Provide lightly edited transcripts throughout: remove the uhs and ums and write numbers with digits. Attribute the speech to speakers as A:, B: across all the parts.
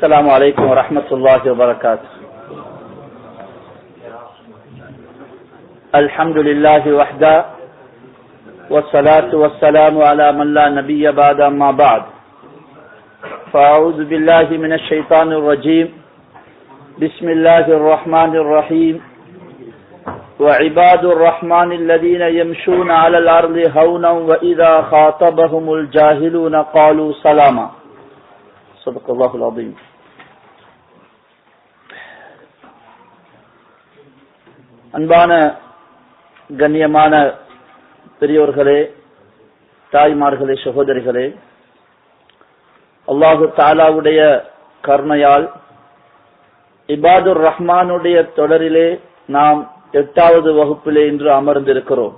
A: السلام عليكم ورحمة الله وبركاته. الحمد لله وحده والصلاة والسلام على من لا نبي بعد أما بعد. فأعوذ بالله من الشيطان الرجيم. بسم الله الرحمن الرحيم. وعباد الرحمن الذين يمشون على الأرض هونا وإذا خاطبهم الجاهلون قالوا سلاما. صدق الله العظيم. அன்பான கண்ணியமான பெரியோர்களே, தாய்மார்களே, சகோதரிகளே, அல்லாஹு தஆலாவுடைய கருணையால் இபாதுர் ரஹ்மானுடைய தொடரிலே நாம் 8வது வகுப்பிலே இன்று அமர்ந்திருக்கிறோம்.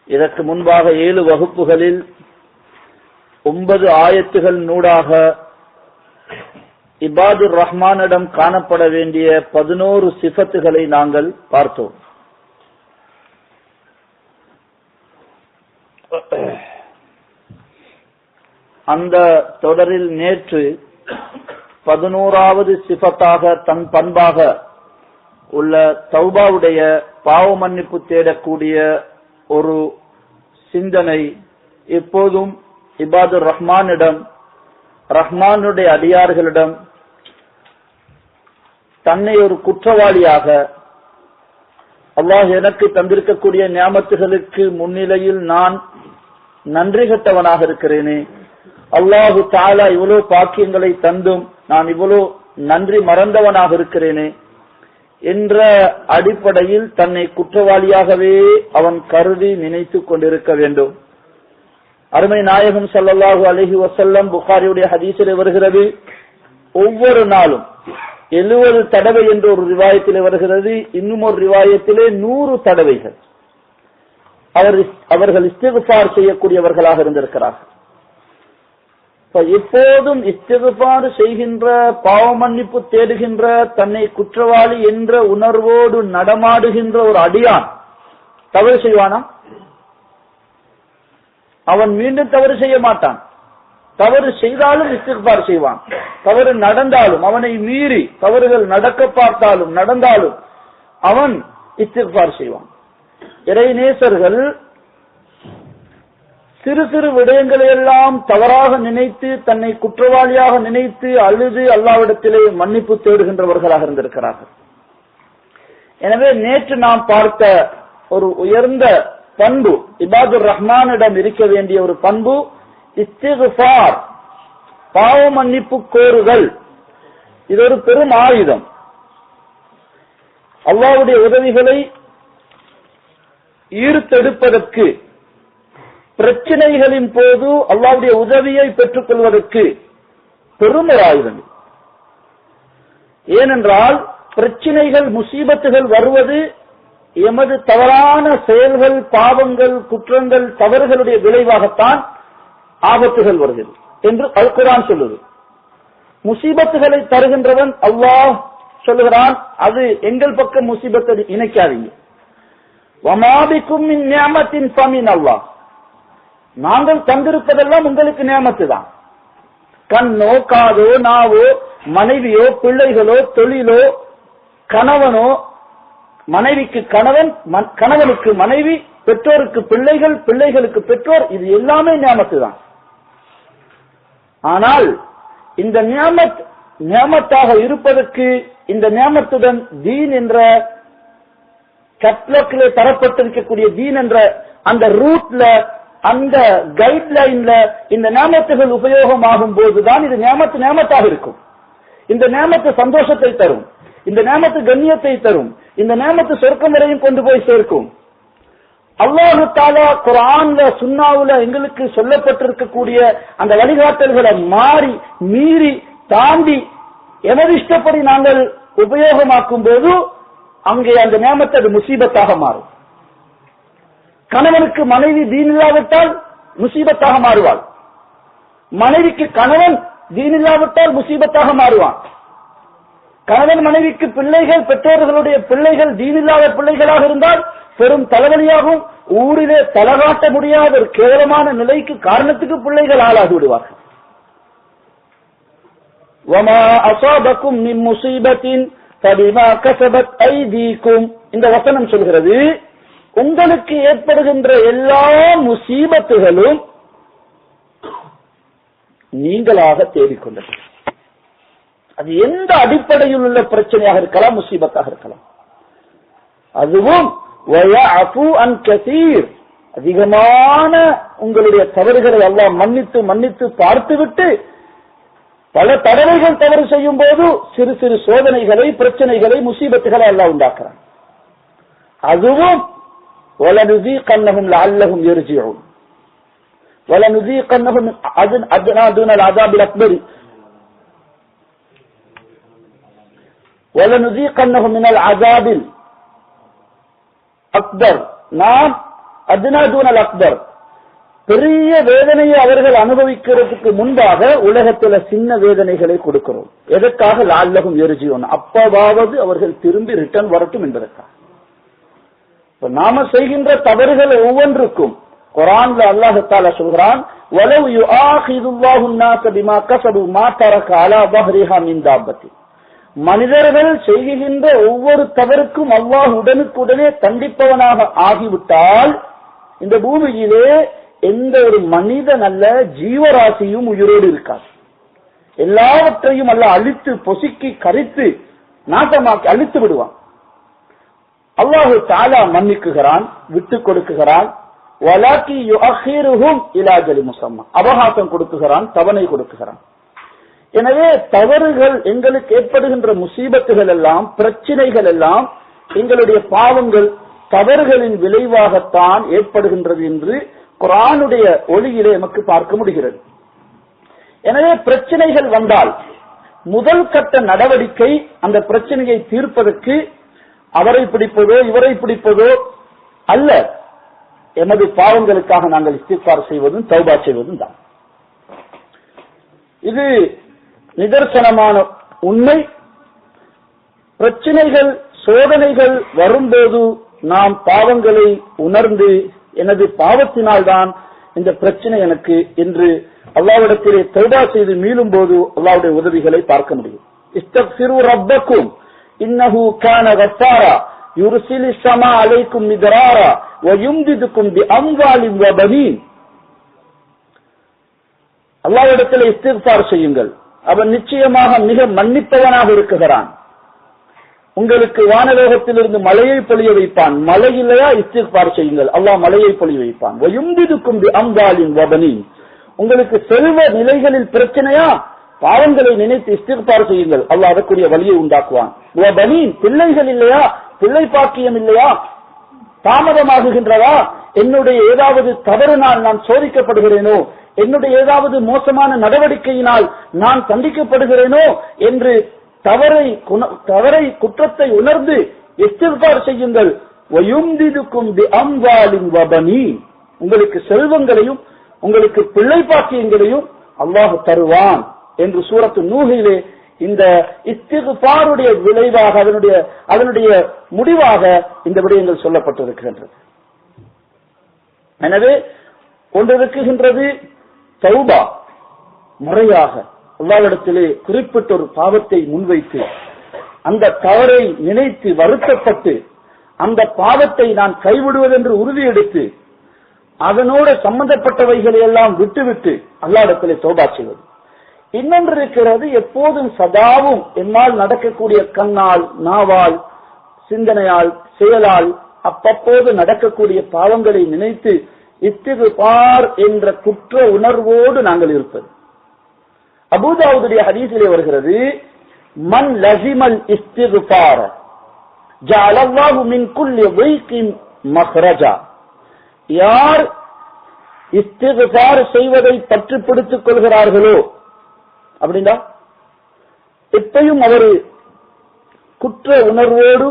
A: இதற்கு முன்பாக 7 வகுப்புகளில் 9 ஆயத்துகள் நூடாக இபாதுர் ரஹ்மானிடம் காணப்பட வேண்டிய 11 சிஃபத்துகளை நாங்கள் பார்த்தோம். அந்த தொடரில் நேற்று 11வது சிஃபத்தாக தன் பண்பாக உள்ள தௌபாவுடைய பாவ மன்னிப்பு தேடக்கூடிய ஒரு சிந்தனை எப்போதும் இபாதுர் ரஹ்மானிடம், ரஹ்மானுடைய அடியார்களிடம் தன்னை ஒரு குற்றவாளியாக, அல்லாஹ் எனக்கு தந்திருக்கக்கூடிய நியாமத்துகளுக்கு முன்னிலையில் நான் நன்றி கெட்டவனாக இருக்கிறேனே, அல்லாஹு தஆலா இவ்வளவு பாக்கியங்களை தந்தும் நான் இவ்வளவு நன்றி மறந்தவனாக இருக்கிறேனே என்ற அடிப்படையில் தன்னை குற்றவாளியாகவே அவன் கருதி நினைத்துக் கொண்டிருக்க வேண்டும். அருமை நாயகம் ஸல்லல்லாஹு அலைஹி வஸல்லம் புகாரியுடைய ஹதீஸில் வருகிறது, ஒவ்வொரு நாளும் 70 தடவை என்ற ஒரு ரிவாயத்தில் வருகிறது, இன்னும் ஒரு ரிவாயத்திலே 100 தடவைகள் அவர்கள் இஸ்திக்ஃபார் செய்யக்கூடியவர்களாக இருந்திருக்கிறார்கள். எப்போதும் இஸ்திக்ஃபார் செய்கின்ற, பாவ மன்னிப்பு தேடுகின்ற, தன்னை குற்றவாளி என்ற உணர்வோடு நடமாடுகின்ற ஒரு அடியான் தவறு செய்வானா? அவன் மீண்டும் தவறு செய்ய மாட்டான். தவறு செய்தாலும் இஸ்திக்ஃபார் செய்வான். தவறு நடந்தாலும், அவனை மீறி தவறுகள் நடக்க பார்த்தாலும் நடந்தாலும் அவன் இஸ்திக்ஃபார் செய்வான். இறைநேசர்கள் சிறு சிறு விடயங்களை எல்லாம் தவறாக நினைத்து, தன்னை குற்றவாளியாக நினைத்து அழுது அல்லாஹ்விடத்திலே மன்னிப்பு தேடுகின்றவர்களாக இருந்திருக்கிறார்கள். எனவே நேற்று நாம் பார்த்த ஒரு உயர்ந்த பண்பு, இபாதுர் ரஹ்மானிடம் இருக்க வேண்டிய ஒரு பண்பு இஸ்திக்ஃபார், பாவ மன்னிப்பு கோருதல். இது ஒரு பெரும் ஆயுதம். அல்லாஹ்வுடைய உதவிகளை ஈர்த்தெடுப்பதற்கு, பிரச்சனைகளின் போது அல்லாஹ்வுடைய உதவியை பெற்றுக் கொள்வதற்கு பெரும் ஒரு ஆயுதம். ஏனென்றால் பிரச்சனைகள், முசீபத்துகள் வருவது எமது தவறான செயல்கள், பாவங்கள், குற்றங்கள், தவறுகளுடைய விளைவாகத்தான் ஆபத்துகள் வருகிறது என்று அல் குர்ஆன் சொல்லுது. முசீபத்துகளை தருகின்றவன் அல்லாஹ் சொல்லுகிறான், அது எங்கள் பக்கம் முசீபத்தை இணைக்காதீங்க. வமா பிக்கும் மின் நிஅமத்தின் ஃபமின் அல்லாஹ், நாங்கள் தந்திருப்பதெல்லாம் உங்களுக்கு நியமத்து தான். கண்ணோ, காதோ, நாவோ, மனைவியோ, பிள்ளைகளோ, தொழிலோ, கணவனோ, மனைவிக்கு கணவன், கணவனுக்கு மனைவி, பெற்றோருக்கு பிள்ளைகள், பிள்ளைகளுக்கு பெற்றோர், இது எல்லாமே நியமத்து தான். ஆனால் இந்த நியமத்தாக இருப்பதற்கு, இந்த நியமத்துடன் தீன் என்ற கட்லக்கிலே தரப்பட்டிருக்கக்கூடிய தீன் என்ற அந்த ரூட்ல, அந்த கைட்லைன்ல இந்த நியமத்துகள் உபயோகமாகும் போதுதான் இது நியமத்தாக இருக்கும். இந்த நியமத்து சந்தோஷத்தை தரும், இந்த நியமத்து கண்ணியத்தை தரும், இந்த நியமத்து சொர்க்கம் வரையும் கொண்டு போய் சேர்க்கும். அல்லாஹ் தஆலா குர்ஆன்ல, சுன்னாவுல எங்களுக்கு சொல்லப்பட்டிருக்கக்கூடிய அந்த வழிகாட்டல்களை மீறி தாண்டி எமது இஷ்டப்படி நாங்கள் உபயோகமாக்கும் போது அங்கே அந்த நியமத்து அது முசீபத்தாக மாறும். கணவனுக்கு மனைவி தீன் இல்லாவிட்டால் முசீபத்தாக மாறுவாள். மனைவிக்கு கணவன் தீன் இல்லாவிட்டால் முசீபத்தாக மாறுவான். கணவன் மனைவிக்கு பிள்ளைகள், பெற்றோர்களுடைய பிள்ளைகள் தீன் இல்லாத பிள்ளைகளாக இருந்தால் பெரும் தலைவலியாகவும் ஊரிலே தலகாட்ட முடியாத ஒரு கேவலமான நிலைக்கு, காரணத்துக்கு பிள்ளைகள் ஆளாகி விடுவார்கள். வமா அஸாபகும் மின் முஸீபத்தின் ஃபபிமா கஸபத் ஐதீகும். இந்த வசனம் சொல்கிறது, உங்களுக்கு ஏற்படுகின்ற எல்லா முசீபத்துகளும் நீங்களாக தேடிக்கொண்டது. அது எந்த அடிப்படையில் உள்ள பிரச்சனையாக இருக்கலாம், முசீபத்தாக இருக்கலாம். அதுவும் வயஅஃபு அன் கஸீர், அதிகமான உங்களுடைய தவறுகளை அல்லாஹ் மன்னித்து மன்னித்து பார்த்துவிட்டு பல தடவைகள் தவறு செய்யும் போது சிறு சிறு சோதனைகளை, பிரச்சனைகளை, முசீபத்துகளை அல்லாஹ் உண்டாக்குறான். அதுவும் وَلَنُذِيقَنَّهُمْ لَعَلَّهُمْ يَرْجِعُونَ وَلَنُذِيقَنَّهُمْ أَدْنَى دُونَ الْعَذَابِ الْأَكْبَرِ وَلَنُذِيقَنَّهُمْ مِنَ الْعَذَابِ الْأَكْبَرِ. நாம் அத்னா தூனல் அக்பர், பெரிய வேதனையை அவர்கள் அனுபவிக்கிறதுக்கு முன்பாக உலகத்துல சின்ன வேதனைகளை கொடுக்கிறோம். எதற்காக? லஅல்லஹும் யர்ஜிஊன், அப்பவாவது அவர்கள் திரும்பி ரிட்டர்ன் வரட்டும் என்பதற்காக. நாம செய்கின்ற தவறுகள் ஒவ்வொன்றுக்கும் குர்ஆன்ல அல்லாஹ் தஆலா சொல்கிறான், வலவ் யுஆகிதுல்லாஹு النَّاسَ بِمَا كَسَبُوا مَا تَرَكَ عَلَى ظَهْرِهَا مِنْ دَابَّةٍ. மனிதர்கள் செய்கின்ற ஒவ்வொரு தவறுக்கும் அல்லாஹ் உடனுக்குடனே தண்டிப்பவனாக ஆகிவிட்டால் இந்த பூமியிலே எந்த ஒரு மனிதன் அல்ல, ஜீவராசியும் உயிரோடு இருக்காது. எல்லாவற்றையும் அல்லாஹ் அழித்து பொசுக்கி கரித்து நாசமாக்கி அழித்து விடுவான். அல்லாஹு தஆலா மன்னிக்குகிறான், விட்டுக் கொடுக்குகிறான். வலாக்கி யுஅখিরুஹும் இலா அஜலி முஸம்மா, அவகாசம் கொடுக்குகிறான், தவணை கொடுக்குகிறான். எனவே தவறுகள், எங்களுக்கு ஏற்படுகின்ற முசீபத்துகள் எல்லாம், பிரச்சனைகள் எல்லாம் எங்களுடைய பாவங்கள், தவறுகளின் விளைவாகத்தான் ஏற்படுகின்றது என்று குர்ஆனுடைய ஒளியிலே நமக்கு பார்க்க முடிகிறது. எனவே பிரச்சனைகள் வந்தால் முதல் கட்ட நடவடிக்கை அந்த பிரச்சனையை தீர்ப்பதற்கு அவரை பிடிப்பதோ இவரை பிடிப்பதோ அல்ல, எமது பாவங்களுக்காக நாங்கள் இஸ்திக்ஃபார் செய்வதும் தௌபா செய்வதும் தான். இது நிதர்சனமான உண்மை. பிரச்சனைகள், சோதனைகள் வரும்போது நாம் பாவங்களை உணர்ந்து, எனது பாவத்தினால்தான் இந்த பிரச்சனை எனக்கு என்று அல்லாஹ்விடத்திலே தௌபா செய்து மீளும் போது அல்லாஹ்வுடைய உதவிகளை பார்க்க முடியும். இஸ்தக்ஃபிரு ரப்பக்கும் இன்னஹு கான கஃபாரா யுர்சிலிஸ் ஸமா அலைக்கும் மித்ராரா வ யும்திதுக்கும் பிஅம்வாலின் வ பனீன். அல்லாஹ்விடத்திலே இஸ்திக்ஃபார் செய்யுங்கள், அவன் நிச்சயமாக மிக மன்னிப்பவனாக இருக்கிறான். உங்களுக்கு வானலோகத்திலிருந்து மழையை பொழிய வைப்பான். மழை இல்லையா, இஸ்திக்ஃபார் செய்யுங்கள், அல்லாஹ் மழையை பொழிய வைப்பான். வ யும்திதுக்கும் பிஅம்வாலின் வ பனீன். உங்களுக்கு செல்வ நிலைகளில் பிரச்சனையா, பாவங்களை நினைத்து இஸ்திக்ஃபார் செய்யுங்கள், அல்லாஹ் அதற்குரிய வழியை உண்டாக்குவான். வ பனீன், பிள்ளைகள் இல்லையா, பிள்ளை பாக்கியம் இல்லையா, தாமதமாகுகின்றதா, என்னுடைய ஏதாவது தவறினால் நான் சோதிக்கப்படுகிறேனோ, என்னுடைய ஏதாவது மோசமான நடவடிக்கையினால் நான் தண்டிக்கப்படுகிறேனோ என்று தவறை குற்றத்தை உணர்ந்து இஸ்திக்ஃபார் செய்யுங்கள். வயும்திதுக்கும் பிஅம்வாலின் வ பனீன், உங்களுக்கு செல்வங்களையும் உங்களுக்கு பிள்ளை பாக்கியங்களையும் அல்லாஹ் தருவான் என்று சூரத்து நூஹிலே இந்த இஸ்திக்ஃபாருடைய விளைவாக, அதனுடைய முடிவாக இந்த விடயங்கள் சொல்லப்பட்டிருக்கின்றது. எனவே ஒன்று இருக்குகின்றது தௌபா, முறையாக அல்லாஹ்விடத்திலே குறிப்பிட்ட ஒரு பாவத்தை முன்வைத்து அந்த தவறை நினைத்து வருத்தப்பட்டு அந்த பாவத்தை நான் கைவிடுவதென்று உறுதியெடுத்து அதனோடு சம்பந்தப்பட்டவைகளை எல்லாம் விட்டுவிட்டு அல்லாஹ்விடத்திலே தௌபா செய்வது. இன்னொன்று இருக்கிறது, எப்போதும் சதாவும் என்னால் நடக்கக்கூடிய கண்ணால், நாவால், சிந்தனையால், செயலால் அப்பப்போது நடக்கக்கூடிய பாவங்களை நினைத்து இஸ்திக்ஃபார் என்ற குற்ற உணர்வோடு நாங்கள் இருப்பது. அபூதாவுதுடைய ஹதீஸிலே வருகிறது, மன் லஸிமல் இஸ்திக்ஃபார ஜஅலல்லாஹு மின் குல்லி தைகின் மக்ரஜா. யார் இஸ்திக்ஃபார் செய்வதை பற்றி பிடித்துக் கொள்கிறார்களோ, அப்படின்னா எப்பயும் அவர் குற்ற உணர்வோடு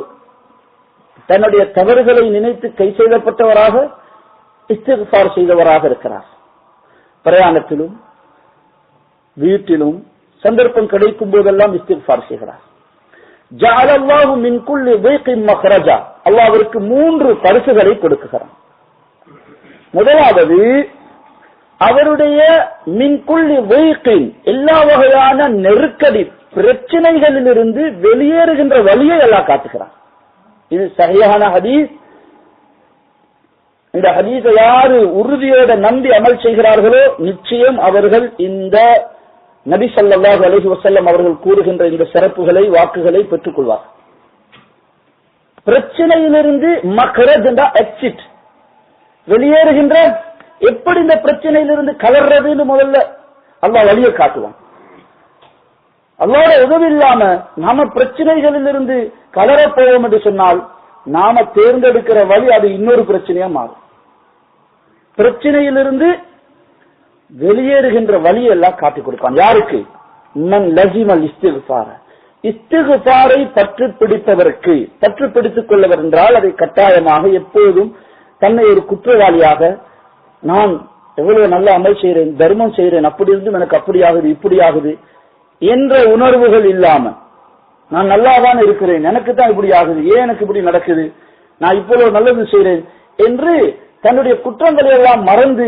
A: தன்னுடைய தவறுகளை நினைத்து கை செய்யப்பட்டவராக இஸ்திக்ஃபார் செய்தவராக இருக்கிறார். பிரயாணத்திலும் வீட்டிலும் சந்தர்ப்பம் கிடைக்கும் போதெல்லாம் இஸ்திக்ஃபார் செய்கிறார். ஜஅலல்லாஹு மின் குல்லி தைகின் மக்ரஜா, அல்லாஹ் அவருக்கு 3 பரிசுகளை கொடுக்கிறார். முதலாவது அவருடைய மின்குள்ளி வைக்கின் எல்லா வகையான நெருக்கடி பிரச்சனைகளிலிருந்து வெளியேறுகின்ற வழியை எல்லாம் காட்டுகிறார். இது சரியான ஹதீஸ். இந்த ஹதீஸை யாரு உறுதியோட நம்பி அமல் செய்கிறார்களோ நிச்சயம் அவர்கள் இந்த நபி ஸல்லல்லாஹு அலைஹி வஸல்லம் அவர்கள் கூறுகின்ற இந்த சிறப்புகளை வாக்குகளை பெற்றுக் கொள்வார். பிரச்சனையிலிருந்து மக்ரஜ் என்ற எக்ஸிட் வெளியேறுகின்ற எப்படி இந்த பிரச்சனையிலிருந்து கலர்றதுன்னு முதல்ல அல்லாஹ் வழியை காட்டுவான். அல்லாஹ்வுடைய உதவி இல்லாம நாம பிரச்சனைகளிலிருந்து கலர போவோம் என்று சொன்னால் நாம தேர்ந்தெடுக்கிற வழி அது இன்னொரு பிரச்சனையா மாறும். பிரச்சனையிலிருந்து வெளியேறுகின்ற வழியை எல்லாம் காட்டிக் கொடுப்பான். யாருக்கு? மன் லஸிமல் இஸ்திக்ஃபார, இஸ்திக்ஃபாரை பற்று பிடிப்பவருக்கு. பற்று பிடித்துக் கொள்ளவர் என்றால் அதை கட்டாயமாக எப்போதும் தன்னை ஒரு குற்றவாளியாக, நான் எவ்வளவு நல்ல அமல் செய்கிறேன், தர்மம் செய்கிறேன், அப்படி இருந்தும் எனக்கு அப்படி ஆகுது இப்படி ஆகுது என்ற உணர்வுகள் இல்லாம, நான் நல்லாதான் இருக்கிறேன், எனக்கு தான் இப்படி ஆகுது, ஏன் எனக்கு இப்படி நடக்குது, நான் இவ்வளவு நல்லது செய்கிறேன் என்று தன்னுடைய குற்றங்களை எல்லாம் மறந்து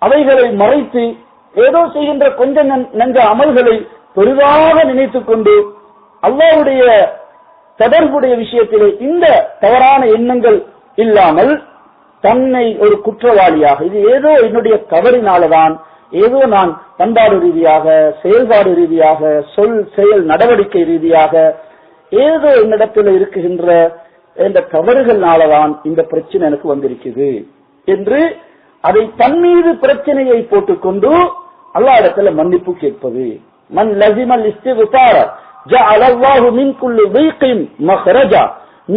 A: அவைகளை மறைத்து ஏதோ செய்கின்ற கொஞ்சம் நெஞ்ச அமல்களை பெரிதாக நினைத்துக் கொண்டு அல்லாஹ்வுடைய தொடர்புடைய விஷயத்திலே இந்த தவறான எண்ணங்கள் இல்லாமல் தன்னை ஒரு குற்றவாளியாக, இது ஏதோ என்னுடைய தவறினால்தான், ஏதோ நான் பண்பாடு ரீதியாக, செயல்பாடு ரீதியாக, சொல் செயல் நடவடிக்கை ரீதியாக ஏதோ என்னிடத்தில் இருக்குகின்ற இந்த தவறுகள்னாலதான் இந்த பிரச்சனை எனக்கு வந்திருக்குது என்று அதை தன் மீது பிரச்சனையை போட்டுக்கொண்டு அல்லாஹ் இடத்துல மன்னிப்பு கேட்பது. மன் லஸிமல் இஸ்திக்ஃபார ஜஅலல்லாஹு மின் குல்லி தைகின் மக்ரஜா,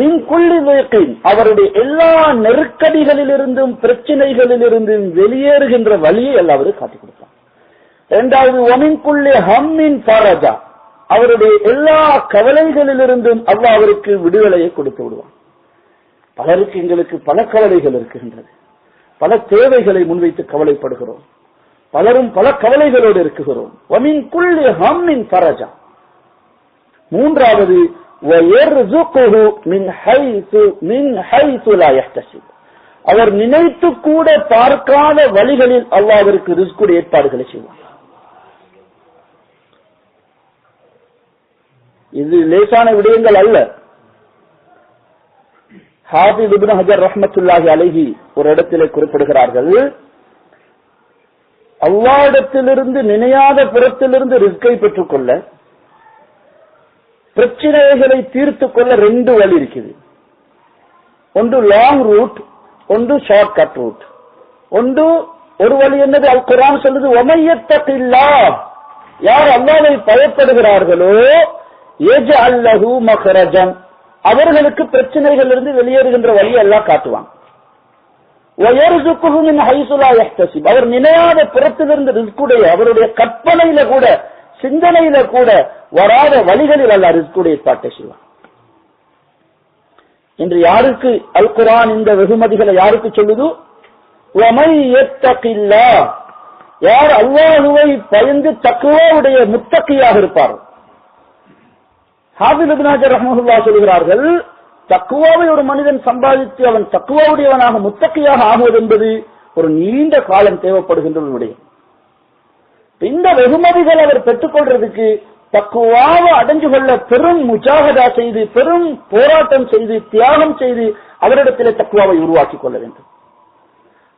A: மின் குல்லி தைகின் அவருடைய எல்லா நெருக்கடிகளிலிருந்தும் பிரச்சனைகளிலிருந்தும் வெளியேறுகின்ற வழியை அல்லாஹ் காட்டிக் கொடுத்தார். இரண்டாவது வமின் குல்லி ஹம்மின் ஃபரஜா, அவருடைய எல்லா கவலைகளிலிருந்தும் அல்லாஹ் அவருக்கு விடுதலையை கொடுத்து விடுவான். பலருக்கு எங்களுக்கு பல கவலைகள் இருக்கின்றது, பல தேவைகளை முன்வைத்து கவலைப்படுகிறோம், பலரும் பல கவலைகளோடு இருக்குகிறோம். வமின் குல்லி ஹம்மின் ஃபரஜா. மூன்றாவது வயர்ஸுகுஹு மின் ஹைஸு லா யஹ்தஸிப், அவர் நினைத்து கூட பார்க்காத வழிகளில் அல்லாஹ் அவருக்கு ரிஸ்குடைய ஏற்பாடுகளை செய்வார். இது லேசான விடயங்கள் அல்ல. ஹாஃபிஸ் இப்னு ஹஜர் ரஹ்மத்துல்லாஹி அலைஹி ஒரு இடத்திலே குறிப்பிடுகிறார்கள், அல்லாஹ்விடத்திலிருந்து நினையாத புறத்திலிருந்து ரிஸ்கை பெற்றுக் கொள்ள, பிரச்சனைகளை தீர்த்து கொள்ள ரெண்டு வழி இருக்குது. ஒன்று லாங் ரூட், ஒன்று ஷார்ட் கட் ரூட். ஒன்று ஒரு வழி என்னது, அல் குர்ஆன் சொல்லுது, வமையத்தகில்லாஹ், யார் அல்லாஹ்வை பயப்படுகிறார்களோ யஜ்அல் லஹு மக்ரஜன், அவர்களுக்கு பிரச்சனைகளிலிருந்து வெளியேறுகின்ற வழியை அல்லாஹ் காட்டுவான். வயர்ஸுகுஹு மின் ஹைஸு லா யஹ்தஸிப், அவர் நினையாத புறத்திலிருந்து ரிஸ்குடைய, அவருடைய கற்பனையில கூட சிந்தனையில கூட வராத வழிகளில் அல்லாஹ் ரிஸ்குடைய ஏற்பாட்டை செய்வான். இன்று யாருக்கு அல் குர்ஆன் இந்த வெகுமதிகளை யாருக்கு சொல்லுது? வமை யத்தகில்லாஹ், யார் அல்லாஹ்வை பயந்து தக்வாவுடைய முத்தகியாக இருப்பார். ஹாஃபிஸ் இப்னு ஹஜர் ரஹ்மத்துல்லாஹி சொல்கிறார்கள், தக்வாவை ஒரு மனிதன் சம்பாதித்து அவன் தக்வாவுடையவனாக முத்தகியாக ஆகுவது என்பது ஒரு நீண்ட காலம் தேவைப்படுகின்ற ஒரு விடயம். இந்த வெகுமதிகள் அவர் பெற்றுக்கொள்றதுக்கு தக்வாவை அடைஞ்சு கொள்ள பெரும் முஜாஹதா செய்து, பெரும் போராட்டம் செய்து, தியாகம் செய்து அவரிடத்திலே தக்வாவை உருவாக்கி கொள்ள வேண்டும்.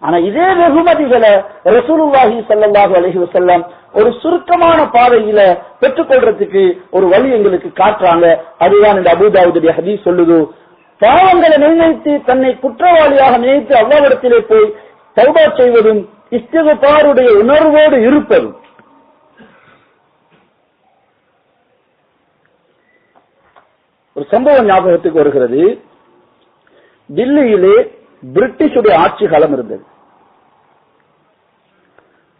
A: ஆனா இதே வெகுமதிகளை ரசூலுல்லாஹி ஸல்லல்லாஹு அலைஹி வஸல்லம் ஒரு சுருக்கமான பாதையில பெற்றுக்கொள்றதுக்கு ஒரு வழி எங்களுக்கு காட்டுறாங்க. அதுதான் இந்த அபூ தாவூதுடைய ஹதீஸ் சொல்லுது, பாவங்களை நினைத்து தன்னை குற்றவாளியாக நினைத்து அல்லாஹ்விடத்திலே போய் தௌபா செய்வதும் இஸ்திக்ஃபாருடைய உணர்வோடு இருப்பதும். ஒரு சம்பவம் ஞாபகத்துக்கு வருகிறது. தில்லியிலே பிரிட்டிஷுடைய ஆட்சி காலம் இருந்தது.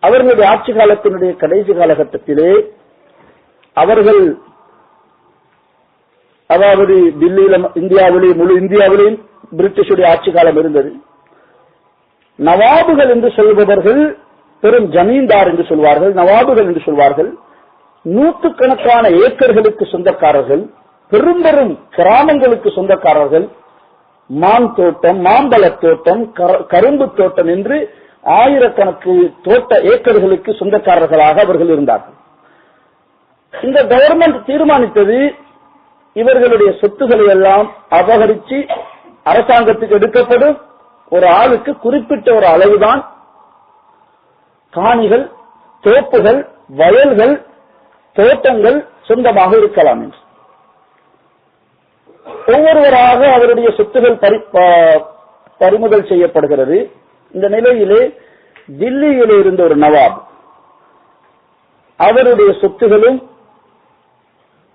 A: அவர்களுடைய ஆட்சி காலத்தினுடைய கடைசி காலகட்டத்திலே அவர்கள், அதாவது தில்லியில, இந்தியாவிலே, முழு இந்தியாவிலேயும் பிரிட்டிஷுடைய ஆட்சி காலம் இருந்தது. நவாபுகள் என்று சொல்பவர்கள் பெரும் ஜமீன்தார் என்று சொல்வார்கள், நவாபுகள் என்று சொல்வார்கள். நூற்றுக்கணக்கான ஏக்கர்களுக்கு சொந்தக்காரர்கள், பெரும் பெரும் கிராமங்களுக்கு சொந்தக்காரர்கள். மான் தோட்டம், மாம்பழ தோட்டம், கரும்பு தோட்டம் என்று ஆயிரக்கணக்கு தோட்ட ஏக்கர்களுக்கு சொந்தக்காரர்களாக அவர்கள் இருந்தார்கள். இந்த கவர்மெண்ட் தீர்மானித்தது இவர்களுடைய சொத்துக்களை எல்லாம் அபகரித்து அரசாங்கத்துக்கு எடுக்கப்படும், ஒரு ஆளுக்கு குறிப்பிட்ட ஒரு அளவுதான் காணிகள், தோப்புகள், வயல்கள், தோட்டங்கள் சொந்தமாக இருக்கலாம் என்று. ஒவ்வொருவராக அவருடைய சொத்துகள் பறிமுதல் செய்யப்படுகிறது. இந்த நிலையிலே தில்லியிலே இருந்த ஒரு நவாப், அவருடைய சொத்துகளும்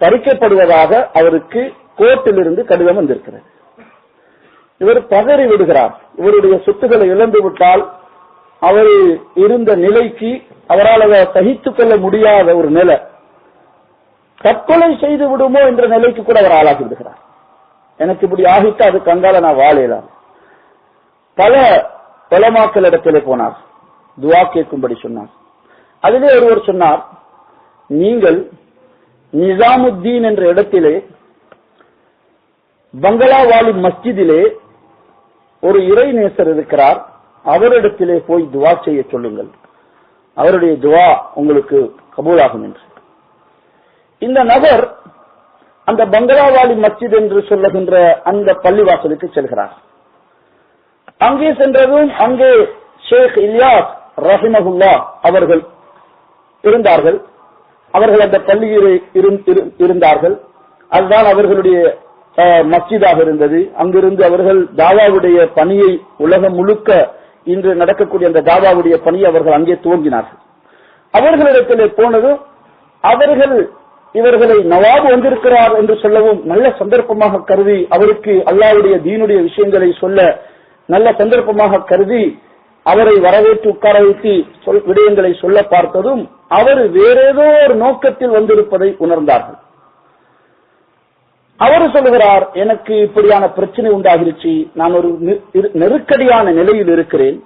A: பறிக்கப்படுவதாக அவருக்கு கோர்ட்டிலிருந்து கடிதம் வந்திருக்கிறது. இவர் பதறி விடுகிறார். இவருடைய சொத்துக்களை இழந்து விட்டால் அவர் இருந்த நிலைக்கு அவரால் சகித்துக் கொள்ள முடியாத ஒரு நிலை, தற்கொலை செய்து விடுமோ என்ற நிலைக்கு கூட அவர் ஆளாகி விடுகிறார். எனக்கு இப்படி ஆகிட்டு அது கண்டால நான் வாழலாம். பல உலமாக்களிடத்திலே போனார், துவா கேட்கும்படி சொன்னார். அதிலே ஒருவர் சொன்னார், நீங்கள் நிசாமுத்தீன் என்ற இடத்திலே பங்களாவாலி மஸ்ஜிதிலே ஒரு இறைநேசர் இருக்கிறார், அவரிடத்திலே போய் துவா செய்ய சொல்லுங்கள், அவருடைய துவா உங்களுக்கு கபூலாகும் என்று. இந்த நபர் அந்த பங்களாவாலி மஸ்ஜித் என்று சொல்லுகின்ற அந்த பள்ளிவாசலுக்கு செல்கிறார். அங்கே சென்றதும் அங்கே ஷேக் இலியாஸ் ரஹிமஹுல்லா அவர்கள் இருந்தார்கள். அவர்கள் அந்த பள்ளியிலே இருந்தார்கள். அதுதான் அவர்களுடைய மஸ்ஜிதாக இருந்தது. அங்கிருந்து அவர்கள் தாவாவுடைய பணியை உலகம் முழுக்க இன்று நடக்கக்கூடிய அந்த தாவாவுடைய பணியை அவர்கள் அங்கே துவங்கினார்கள். அவர்களிடத்திலே போனதும் அவர்கள் இவர்களை நவாப் வந்திருக்கிறார் என்று சொல்லவும் நல்ல சந்தர்ப்பமாக கருதி, அவருக்கு அல்லாஹ்வுடைய தீனுடைய விஷயங்களை சொல்ல நல்ல சந்தர்ப்பமாக கருதி அவரை வரவேற்று உட்கார வைத்து விடயங்களை சொல்ல பார்த்ததும் அவர் வேறேதோ ஒரு நோக்கத்தில் வந்திருப்பதை உணர்ந்தார்கள். அவர் சொல்லுகிறார், எனக்கு இப்படியான பிரச்சனை உண்டாகிருச்சு, நான் ஒரு நெருக்கடியான நிலையில் இருக்கிறேன்,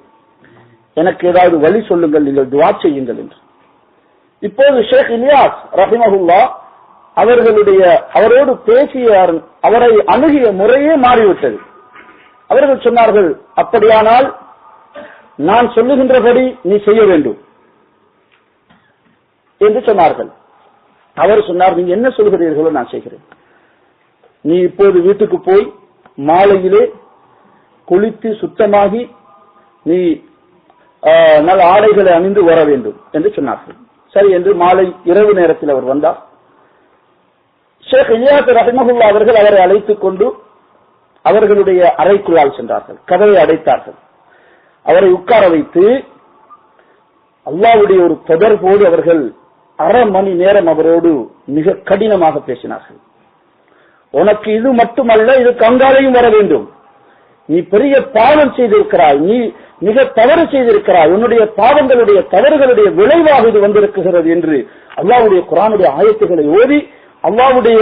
A: எனக்கு ஏதாவது வழி சொல்லுங்கள், நீங்கள் துஆ செய்யுங்கள் என்று. இப்போது ஷேக் இலியாஸ் ரஹிமஹுல்லா அவரோடு பேசிய அவரை அணுகிய முறையே மாறிவிட்டது. அவர்கள் சொன்னார்கள், அப்படியானால் நான் சொல்லுகின்றபடி நீ செய்ய வேண்டும் என்று சொன்னார்கள். அவர் சொன்னார், நீங்க என்ன சொல்கிறீர்களோ நான் செய்கிறேன். நீ இப்போது வீட்டுக்கு போய் மாலையிலே குளித்து சுத்தமாகி நீ நல்ல ஆடைகளை அணிந்து வர வேண்டும் என்று சொன்னார்கள். சரி என்று மாலை இரவு நேரத்தில் அவர் வந்தார். ஷேக் இலியாஸ் ரஹிமஹுல்லா அவர்கள் அவரை அழைத்துக் கொண்டு அவர்களுடைய அறைக்குள்ளால் சென்றார்கள். கதவை அடைத்தார்கள். அவரை உட்கார வைத்து அல்லாஹ்வுடைய ஒரு தொடர்போடு அவர்கள் அரை மணி நேரம் அவரோடு மிக கடினமாக பேசினார்கள். உனக்கு இது மட்டுமல்ல, இது கங்காலையும் வர வேண்டும். நீ பெரிய பாவம் செய்திருக்கிறாய், நீ மிக தவறு செய்திருக்கிறாய், உன்னுடைய பாவங்களுடைய தவறுகளுடைய விளைவாக இது வந்திருக்கிறது என்று அல்லாஹ்வுடைய குர்ஆனுடைய ஆயத்துக்களை ஓதி அல்லாஹ்வுடைய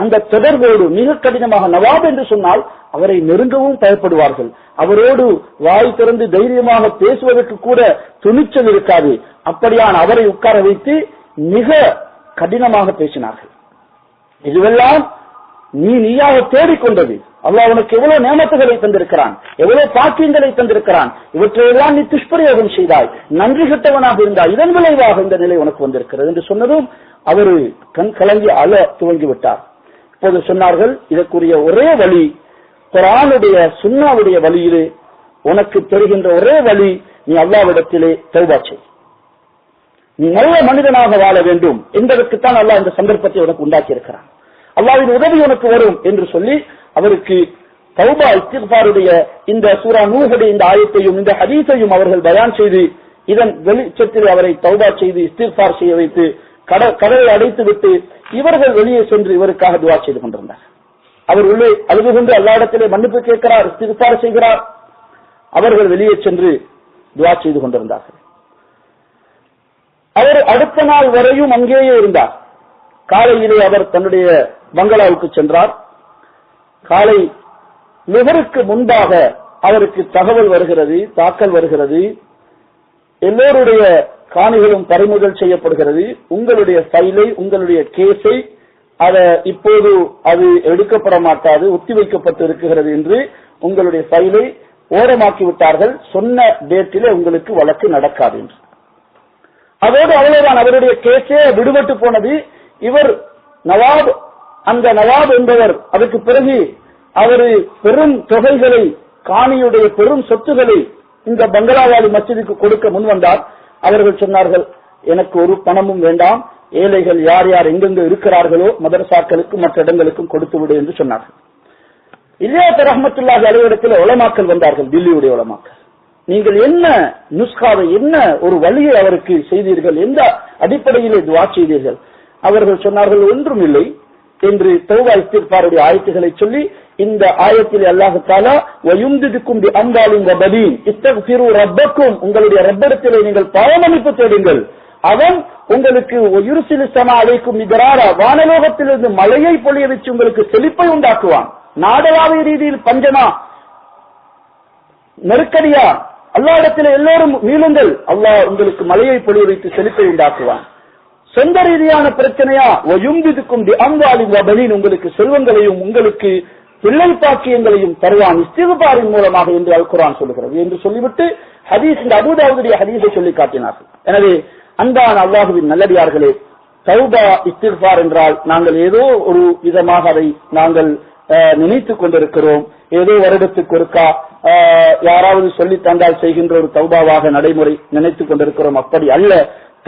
A: அந்த தொடர்போடு மிக கடினமாக, நவாப் என்று சொன்னால் அவரை நெருங்கவும் பயப்படுவார்கள், அவரோடு வாய் திறந்து தைரியமாக பேசுவதற்கு கூட துணிச்சல் இருக்காது. அப்படியான அவரை உட்கார வைத்து மிக கடினமாக பேசினார்கள். இதுவெல்லாம் நீயாக தேடிக்கொண்டது. அல்லாஹ் உனக்கு எவ்வளவு நியமத்துகளை தந்திருக்கிறான், எவ்வளவு பாக்கியங்களை தந்திருக்கிறான், இவற்றையெல்லாம் நீ துஷ்பிரயோகம் செய்தாய், நன்றி கெட்டவனாக இருந்தாய், இதன் விளைவாக இந்த நிலை உனக்கு வந்திருக்கிறது என்று சொன்னதும் அவர் கண் கலங்கி அழ துவங்கிவிட்டார். இப்போது சொன்னார்கள், இதற்குரிய ஒரே வழி குர்ஆனுடைய சுன்னாவுடைய வழியிலே உனக்கு தெரிகின்ற ஒரே வழி, நீ அல்லாஹ்விடத்திலே தௌபா செய், நீ நல்ல மனிதனாக வாழ வேண்டும் என்பதற்குத்தான் அல்லாஹ் இந்த சந்தர்ப்பத்தை உனக்கு உண்டாக்கி இருக்கிறான், அல்லாஹ்வின் உதவி உனக்கு வரும் என்று சொல்லி அவருக்கு தௌபா இஸ்திக்பாருடைய இந்த சூரா நூஹுடைய இந்த ஆயத்தையும் இந்த ஹதீஸையும் அவர்கள் பயான் செய்து இதன் வெளிச்சத்தில் அவரை தௌபா செய்து இஸ்திக்பார் செய்ய வைத்து கதவை அடைத்து விட்டு இவர்கள் வெளியே சென்று இவருக்காக துஆ செய்து கொண்டிருந்தார். அவர் உள்ளே அழுது கொண்டு அல்லாஹ்விடத்திலே மன்னிப்பு கேட்கிறார், இஸ்திக்பார் செய்கிறார். அவர்கள் வெளியே சென்று துஆ செய்து கொண்டிருந்தார்கள். அவர் அடுத்த நாள் வரையும் அங்கேயே இருந்தார். காலையிலே அவர் தன்னுடைய பங்களாவுக்கு சென்றார். காலை லுஹருக்கு முன்பாக அவருக்கு தகவல் வருகிறது, தாக்கல் வருகிறது, எல்லோருடைய காணிகளும் பறிமுதல் செய்யப்படுகிறது, உங்களுடைய ஃபைலை, உங்களுடைய கேஸை இப்போது அது எடுக்கப்பட மாட்டாது, ஒத்திவைக்கப்பட்டு இருக்கிறது என்று உங்களுடைய ஃபைலை ஓரமாக்கி விட்டார்கள். சொன்ன டேட்டிலே உங்களுக்கு வழக்கு நடக்காது என்று. அதோடு அவ்வளவுதான், அவருடைய கேஸே விடுபட்டு போனது. இவர் நவாப், அந்த நவாப் என்பவர் அதுக்கு பிறகு அவர் பெரும் தொகைகளை, காணியுடைய பெரும் சொத்துக்களை இந்த பங்களாவாலி மஸ்ஜிதுக்கு கொடுக்க முன் வந்தார். அவர்கள் சொன்னார்கள், எனக்கு ஒரு பணமும் வேண்டாம், ஏழைகள் யார் யார் எங்கெங்க இருக்கிறார்களோ மதரசாக்களுக்கு மற்ற இடங்களுக்கும் கொடுத்து விடு என்று சொன்னார்கள். இல்யாஸ் ரஹ்மத்துல்லாஹி அலைஹிடத்தில் உலமாக்கள் வந்தார்கள், தில்லியுடைய உலமாக்கள். நீங்கள் என்ன நுஸ்காவை, என்ன ஒரு வழியை அவருக்கு செய்தீர்கள், எந்த அடிப்படையிலே துஆ செய்தீர்கள்? அவர்கள் சொன்னார்கள், ஒன்றும் இல்லை என்று தௌபா இஸ்திக்ஃபாருடைய ஆயத்துகளை சொல்லி, இந்த ஆயத்தில் அல்லாஹ் தஆலா வயும்திதுக்கும் பிஅம்வாலின் வபனீன் இஸ்தக்ஃபிரு ரப்பக்கும், உங்களுடைய ரப்பிடத்திலே நீங்கள் பாவமன்னிப்பு தேடுங்கள், அவன் உங்களுக்கு யுர்சிலு ஸமா அலைக்கும் மிதராரா, வானலோகத்திலிருந்து மழையை பொழிய வச்சு உங்களுக்கு செழிப்பை உண்டாக்குவான். நாடளாவிய ரீதியில் பஞ்சமா, நெருக்கடியா, அல்லாஹ்விடத்தில் எல்லோரும் மீளுங்கள், அல்லாஹ் உங்களுக்கு மழையை பொழிய வைத்து செழிப்பை உண்டாக்குவான். சொந்த ரீதியான பிரச்சனையா, வயும்திதுக்கும் பிஅம்வாலின் வபனீன், உங்களுக்கு செல்வங்களையும் உங்களுக்கு பிள்ளை பாக்கியங்களையும் தருவான் இஸ்திக்ஃபாரின் மூலமாக என்று அல் குர்ஆன் சொல்லுகிறது என்று சொல்லிவிட்டு ஹதீஸ், இந்த அபூ தாவூதுடைய ஹதீஸை சொல்லி காட்டினார்கள். எனவே அன்பான அல்லாஹ்வின் நல்லடியார்களே, தௌபா இஸ்திக்ஃபார் என்றால் நாங்கள் ஏதோ ஒரு விதமாக அதை நாங்கள் நினைத்துக் கொண்டிருக்கிறோம். ஏதோ வருடத்துக்கு ஒருக்கா யாராவது சொல்லி தந்தால் செய்கின்ற ஒரு தௌபாவாக நடைமுறை நினைத்துக் கொண்டிருக்கிறோம். அப்படி அல்ல.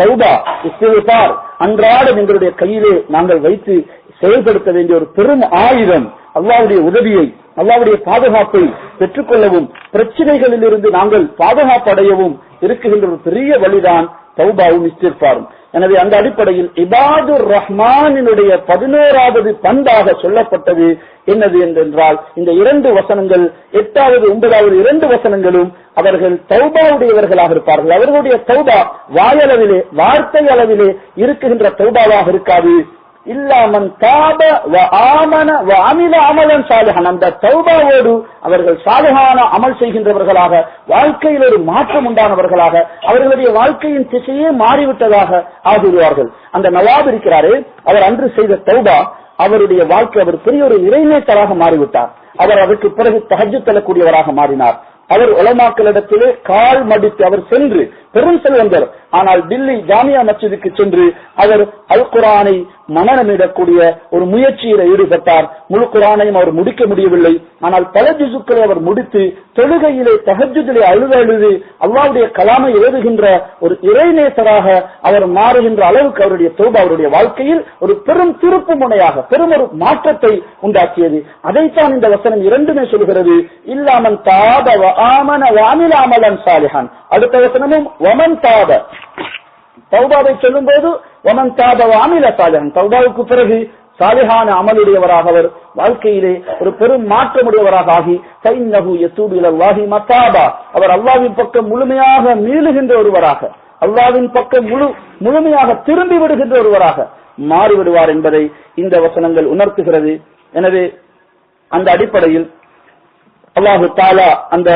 A: தௌபா இஸ்திக்ஃபார் அன்றாடம் எங்களுடைய கையிலே நாங்கள் வைத்து செயல்படுத்த வேண்டிய ஒரு பெரும் ஆயுதம். அல்லாஹ்வுடைய உதவியை, அல்லாஹ்வுடைய பாதுகாப்பை பெற்றுக்கொள்ளவும், பிரச்சனைகளில் இருந்து நாங்கள் பாதுகாப்பு அடையவும் இருக்குகின்ற ஒரு பெரிய வழிதான் தௌபாவும் இஸ்திக்ஃபாரும். எனவே அந்த அடிப்படையில் இபாதுர் ரஹ்மானினுடைய 11வது பண்பாக சொல்லப்பட்டது என்னது என்றால், இந்த 2 வசனங்கள், 8வது 9வது 2 வசனங்களும் அவர்கள் தௌபாவுடையவர்களாக இருப்பார்கள். அவர்களுடைய தௌபா வாயளவிலே, வார்த்தை அளவிலே இருக்குகின்ற தௌபாவாக இருக்காது. இல்லாமன் தாப வ ஆமன வ அமில அமலன் சாலிஹன், அந்த தௌபாவோடு அவர்கள் சாலிஹான அமல் செய்கின்றவர்களாக, வாழ்க்கையில் ஒரு மாற்றம் உண்டானவர்களாக, அவர்களுடைய வாழ்க்கையின் திசையே மாறிவிட்டதாக ஆகிவிடுவார்கள். அந்த நவாப் இருக்கிறாரே, அவர் அன்று செய்த தௌபா, அவருடைய வாழ்க்கை, அவர் பெரிய ஒரு இறைநேசராக மாறிவிட்டார். அவர் அதற்கு பிறகு தஹஜ்ஜுத் தொழக்கூடியவராக மாறினார். அவர் உலமாக்களிடத்திலே கால் மடித்து அவர் சென்று, பெரும் செல்வந்தர், ஆனால் டில்லி ஜாமியா மஸ்ஜிதுக்கு சென்று அவர் அல் குர்ஆனை மனனமிடக்கூடிய ஒரு முயற்சியில் ஈடுபட்டார். முழு குர்ஆனையும் அவர் முடிக்க முடியவில்லை. ஆனால் பல ஜுசுக்களை அவர் முடித்து தொழுகையிலே தஹஜ்ஜுதிலே அழுது அல்லாஹ்வுடைய கலாமை எழுதுகின்ற ஒரு இறைநேசராக அவர் மாறுகின்ற அளவுக்கு அவருடைய தௌபா அவருடைய வாழ்க்கையில் ஒரு பெரும் திருப்பு முனையாக, பெரும் ஒரு மாற்றத்தை உண்டாக்கியது. அதைத்தான் இந்த வசனம் 2மே சொல்கிறது. இல்லாமன் தாப வ ஆமன வ அமில அமலன் சாலிஹன். அடுத்த வசனமும் வமன் தாப, தௌபாவை சொல்லும் போது வமன் தாப வ அமில சாலிஹன், தௌபாவுக்கு பிறகு சாலிஹான அமலுடையவராக அவர் வாழ்க்கையிலே ஒரு பெரும் மாற்றமுடையவராக ஆகி ஃபைன்னஹு யதூபு இலல்லாஹி மதாபா, அவர் அல்லாஹ்வின் பக்கம் முழுமையாக மீளுகின்ற ஒருவராக, அல்லாஹ்வின் பக்கம் முழுமையாக திரும்பி விடுகின்ற ஒருவராக மாறிவிடுவார் என்பதை இந்த வசனங்கள் உணர்த்துகிறது. எனவே அந்த அடிப்படையில் அல்லாஹு தஆலா அந்த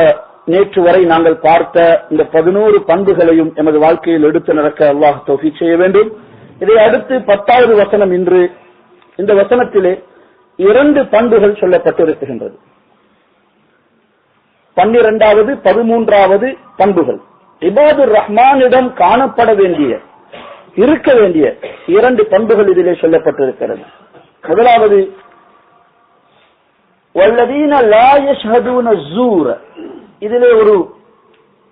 A: நேற்று வரை நாங்கள் பார்த்த இந்த 11 பண்புகளையும் எமது வாழ்க்கையில் எடுத்து நடக்க அல்லாஹ் தௌஃபீக் செய்ய வேண்டும். இதை அடுத்து 10வது வசனம். இன்று இந்த வசனத்திலே 2 பண்புகள் சொல்லப்பட்டிருக்கின்றது. 12வது 13வது பண்புகள் இபாதுர் ரஹ்மானிடம் காணப்பட வேண்டிய, இருக்க வேண்டிய 2 பண்புகள் இதிலே சொல்லப்பட்டிருக்கிறது. முதலாவது வல்லதீன லா யஷ்ஹதூன ஸூர, இதிலே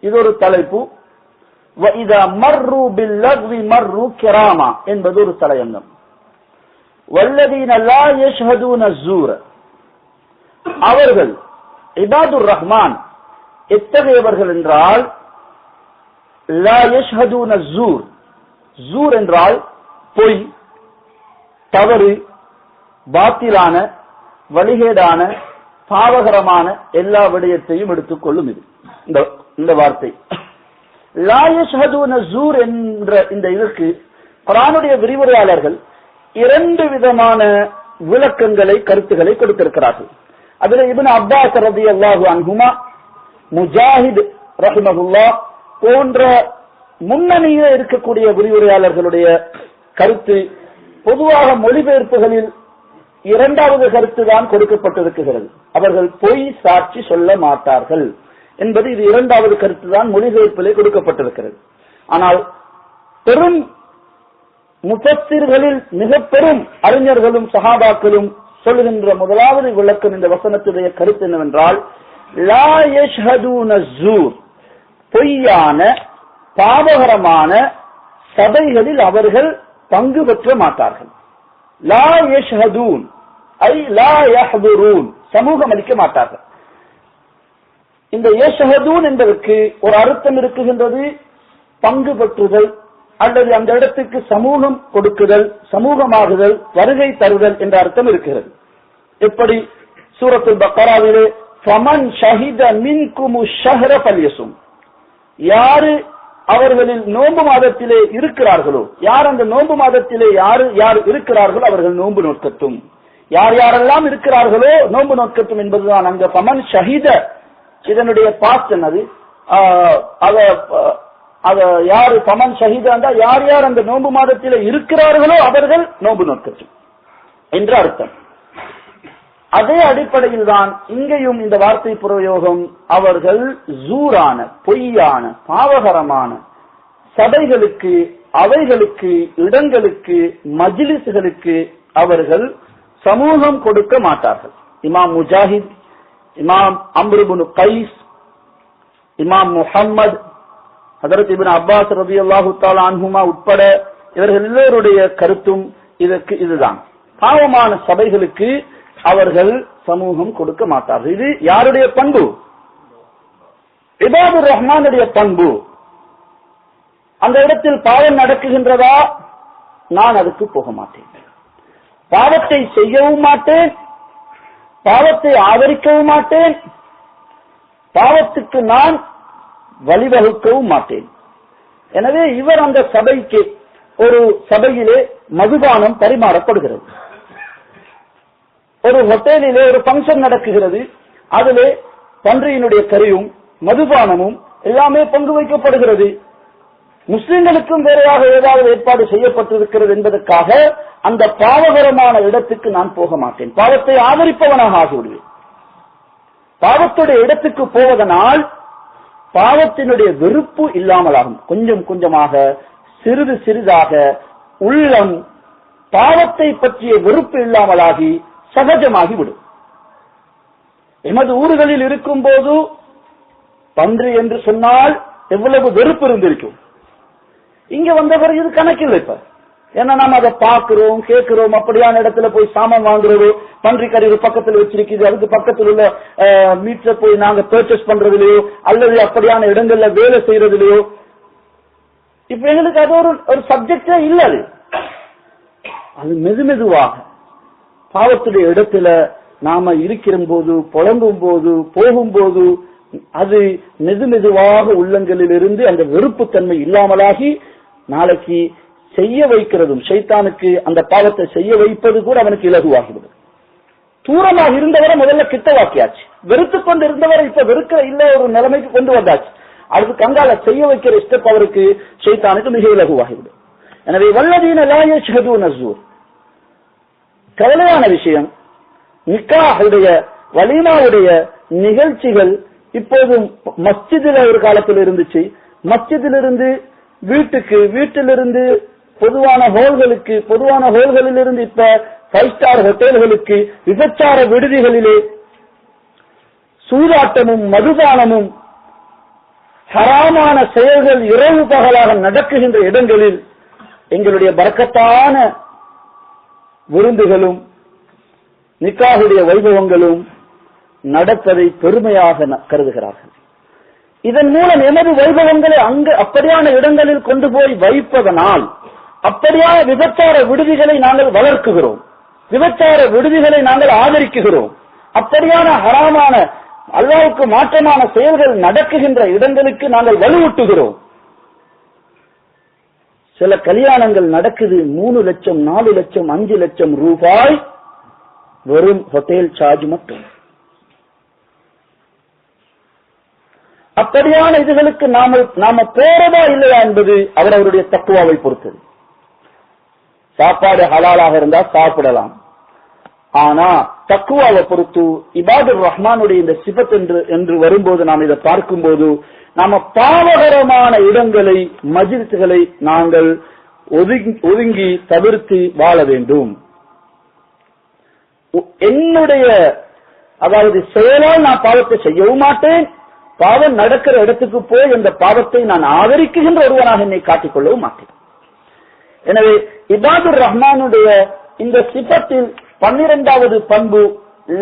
A: இது ஒரு தலைப்பு. வ இதா மர்ரு பில்லக்வி மர்ரு கிராமா என்பது ஒரு தலையங்கம். வல்லதீன லா யஷ்ஹதூன ஸூர, அவர்கள் இபாதுர் ரஹ்மான் எத்தகையவர்கள் என்றால், லா யஷ்ஹதூன ஸூர், ஸூர் என்றால் பொய், தவறு, பாத்திலான, வழிகேடான, பாவகரமான எல்லா விடயத்தையும் எடுத்துக்கொள்ளும். இது இந்த வார்த்தை லா யஷ்ஹதூன ஸூர் என்ற இந்த இதற்கு குர்ஆனுடைய விரிவுரையாளர்கள் 2 விதமான விளக்கங்களை, கருத்துக்களை கொடுத்திருக்கிறார்கள். அதில் இப்னு அப்பாஸ் ரலியல்லாஹு அன்ஹுமா, முஜாஹித் ரஹிமஹுல்லாஹ் போன்ற முன்னணியில் இருக்கக்கூடிய விரிவுரையாளர்களுடைய கருத்து, பொதுவாக மொழிபெயர்ப்புகளில் 2வது கருத்து தான் கொடுக்கப்பட்டிருக்கிறது. அவர்கள் பொய் சாட்சி சொல்ல மாட்டார்கள் என்பது இது இரண்டாவது கருத்து தான் மொழிபெயர்ப்பிலே கொடுக்கப்பட்டிருக்கிறது. ஆனால் பெரும் முஃபஸ்ஸிர்களில் மிக பெரும் அறிஞர்களும் சஹாபாக்களும் சொல்லுகின்ற முதலாவது விளக்கம் இந்த வசனத்துடைய கருத்து என்னவென்றால், லா யஷ்ஹதூன ஸூர், பொய்யான பாவகரமான சபைகளில் அவர்கள் பங்கு பெற்ற மாட்டார்கள். லா யஷ்ஹதூன் ஐ லா யஹ்துரூன், சமூகம் அளிக்க மாட்டார்கள். இந்த யஷ்ஹதூன் என்பதற்கு ஒரு அர்த்தம் இருக்குகின்றது, பங்கு பெற்றுதல் அல்லது அந்த இடத்துக்கு சமூகம் கொடுக்குதல், சமூகமாகுதல், வருகை தருதல் என்ற அர்த்தம் இருக்கிறது. எப்படி சூரத்துல் பக்கராவிலே ஃபமன் ஷஹித மின்குமு ஷஹ்ர ஃபல்யஸும், யாரு அவர்களில் நோன்பு மாதத்திலே இருக்கிறார்களோ, யார் அந்த நோன்பு மாதத்திலே யார் இருக்கிறார்களோ அவர்கள் நோன்பு நோக்கட்டும். யார் யாரெல்லாம் இருக்கிறார்களோ நோன்பு நோக்கட்டும் என்பதுதான் அங்க ஃபமன் ஷஹித, இதனுடைய பாஸ்ட் என்னது, யாரு ஃபமன் ஷஹிதா, யார் யார் அந்த நோன்பு மாதத்திலே இருக்கிறார்களோ அவர்கள் நோன்பு நோக்கட்டும் என்ற அர்த்தம். அதே அடிப்படையில் தான் இங்கேயும் இந்த வார்த்தை பிரயோகம், அவர்கள் ஜூரான பொய்யான பாவகரமான சபைகளுக்கு, அவைகளுக்கு, இடங்களுக்கு, மஜ்லிஸ்களுக்கு அவர்கள் சமூகம் கொடுக்க மாட்டார்கள். இமாம் முஜாஹித், இமாம் அம்ர் இப்னு கைஸ், இமாம் முஹம்மது, ஹஜ்ரத் இப்னு அப்பாஸ் ரலியல்லாஹு தஆலா அன்ஹுமா உட்பட இவர்கள் எல்லோருடைய கருத்தும் இதற்கு இதுதான். பாவமான சபைகளுக்கு அவர்கள் சமூகம் கொடுக்க மாட்டார்கள். இது யாருடைய பண்பு? இபாதுர் ரஹ்மானுடைய பண்பு. அந்த இடத்தில் பாவம் நடக்குகின்றதா, நான் அதுக்கு போக மாட்டேன். பாவத்தை செய்யவும் மாட்டேன், பாவத்தை ஆதரிக்கவும் மாட்டேன், பாவத்துக்கு நான் வழிவகுக்கவும் மாட்டேன். எனவே இவர் அந்த சபைக்கு, ஒரு சபையிலே மதுபானம் பரிமாறப்படுகிறது, ஒரு ஹோட்டலிலே ஒரு பங்கன் நடக்குகிறது, அதிலே பன்றியினுடைய கறியும் மதுபானமும் எல்லாமே பங்கு வைக்கப்படுகிறது. முஸ்லிம்களுக்கும் வேறையாக ஏதாவது ஏற்பாடு செய்யப்பட்டிருக்கிறது என்பதற்காக அந்த பாவகரமான இடத்துக்கு நான் போக மாட்டேன். பாவத்தை ஆதரிப்பவனாக ஆகிவிடுவேன். பாவத்துடைய இடத்துக்கு போவதனால் பாவத்தினுடைய வெறுப்பு இல்லாமலாகும். கொஞ்சம் கொஞ்சமாக, சிறிது சிறிதாக உள்ளம் பாவத்தை பற்றிய வெறுப்பு இல்லாமலாகி சகஜமாகிவிடும். எமது ஊர்களில் இருக்கும் போது பன்றி என்று சொன்னால் எவ்வளவு வெறுப்பு இருந்திருக்கும். இங்க வந்தவர் இது கணக்கில் வைப்பார். ஏன்னா நாம் அதை பார்க்கிறோம், கேட்கிறோம். அப்படியான இடத்துல போய் சாமான் வாங்குறதோ, பன்றி கறி பக்கத்தில் வச்சிருக்குது, அதுக்கு பக்கத்தில் உள்ள மீட்டரை போய் நாங்க பர்ச்சேஸ் பண்றதுலயோ அல்லது அப்படியான இடங்கள்ல வேலை செய்யறதுலயோ, இப்ப எங்களுக்கு அது ஒரு சப்ஜெக்டே இல்ல. அது மெதுமெதுவாக பாவத்துடைய இடத்துல நாம இருக்கிற போது, புலம்பும் போது, போகும்போது அது மெதுமெதுவாக உள்ளங்களில் இருந்து அந்த வெறுப்புத்தன்மை இல்லாமலாகி நாளைக்கு செய்ய வைக்கிறதும், ஷைத்தானுக்கு அந்த பாவத்தை செய்ய வைப்பது கூட அவனுக்கு இலகுவாகிவிடும். தூரமாக இருந்தவரை முதல்ல கிட்டவாக்கியாச்சு, வெறுத்து கொண்டு இருந்தவரை இப்ப வெறுக்கிற இல்ல ஒரு நிலைமைக்கு கொண்டு வந்தாச்சு. அதுக்கு கங்கால செய்ய வைக்கிற ஸ்டெப் அவருக்கு ஷைத்தானுக்கு மிக இலகுவாகிவிடும். எனவே வல்லதீன லா யஷ்ஹதூன ஸூர், கவலையான விஷயம், நிக்காஹுடைய வலீமாவுடைய நிகழ்ச்சிகள் இப்போதும் மஸ்ஜிதில் ஒரு காலத்தில் இருந்துச்சு. மஸ்ஜிதிலிருந்து வீட்டுக்கு, வீட்டிலிருந்து பொதுவான ஹோல்களுக்கு, பொதுவான ஹோல்களிலிருந்து இப்ப 5 ஸ்டார் ஹோட்டல்களுக்கு, விபச்சார விடுதிகளிலே சூதாட்டமும் மதுபானமும் ஹராமான செயல்கள் இரவு பகலாக நடக்குகின்ற இடங்களில் எங்களுடைய பரக்கத்தான விருந்துகளும் நிக்காஹுடைய வைபவங்களும் நடப்பதை பெருமையாக கருதுகிறார்கள். இதன் மூலம் எமது வைபவங்களை அங்கு அப்படியான இடங்களில் கொண்டு போய் வைப்பதனால் அப்படியான விபச்சார விடுதிகளை நாங்கள் வளர்க்குகிறோம், விபச்சார விடுதிகளை நாங்கள் ஆதரிக்குகிறோம். அப்படியான ஹராமான அல்லாஹ்வுக்கு மாற்றமான செயல்கள் நடக்குகின்ற இடங்களுக்கு நாங்கள் வலுவூட்டுகிறோம். சில கல்யாணங்கள் நடக்குது, 3 லட்சம் 4 லட்சம் 5 லட்சம் ரூபாய் வெறும் ஹோட்டல் சார்ஜ் மட்டும். அப்படியான இதுகளுக்கு நாம போறதா இல்லையா என்பது அவரவருடைய தக்குவாவை பொறுத்தது. சாப்பாடு ஹலாலாக இருந்தால் சாப்பிடலாம், ஆனா தக்குவாவை பொறுத்து இபாதுர் ரஹ்மானுடைய இந்த சிபத் என்று வரும்போது நாம் இதை பார்க்கும்போது நாம பாவகரமான இடங்களை மஜ்லிஸ்களை நாங்கள் ஒதுங்கி தவிர்த்து வாழ வேண்டும். என்னுடைய அதாவது செயலால் நான் பாவத்தை செய்யவும் மாட்டேன், பாவம் நடக்கிற இடத்துக்கு போய் அந்த பாவத்தை நான் ஆதரிக்குகின்ற ஒருவனாக என்னை காட்டிக்கொள்ளவும் மாட்டேன். எனவே இபாதுர் ரஹ்மானுடைய இந்த சிபத்தில் 12வது பண்பு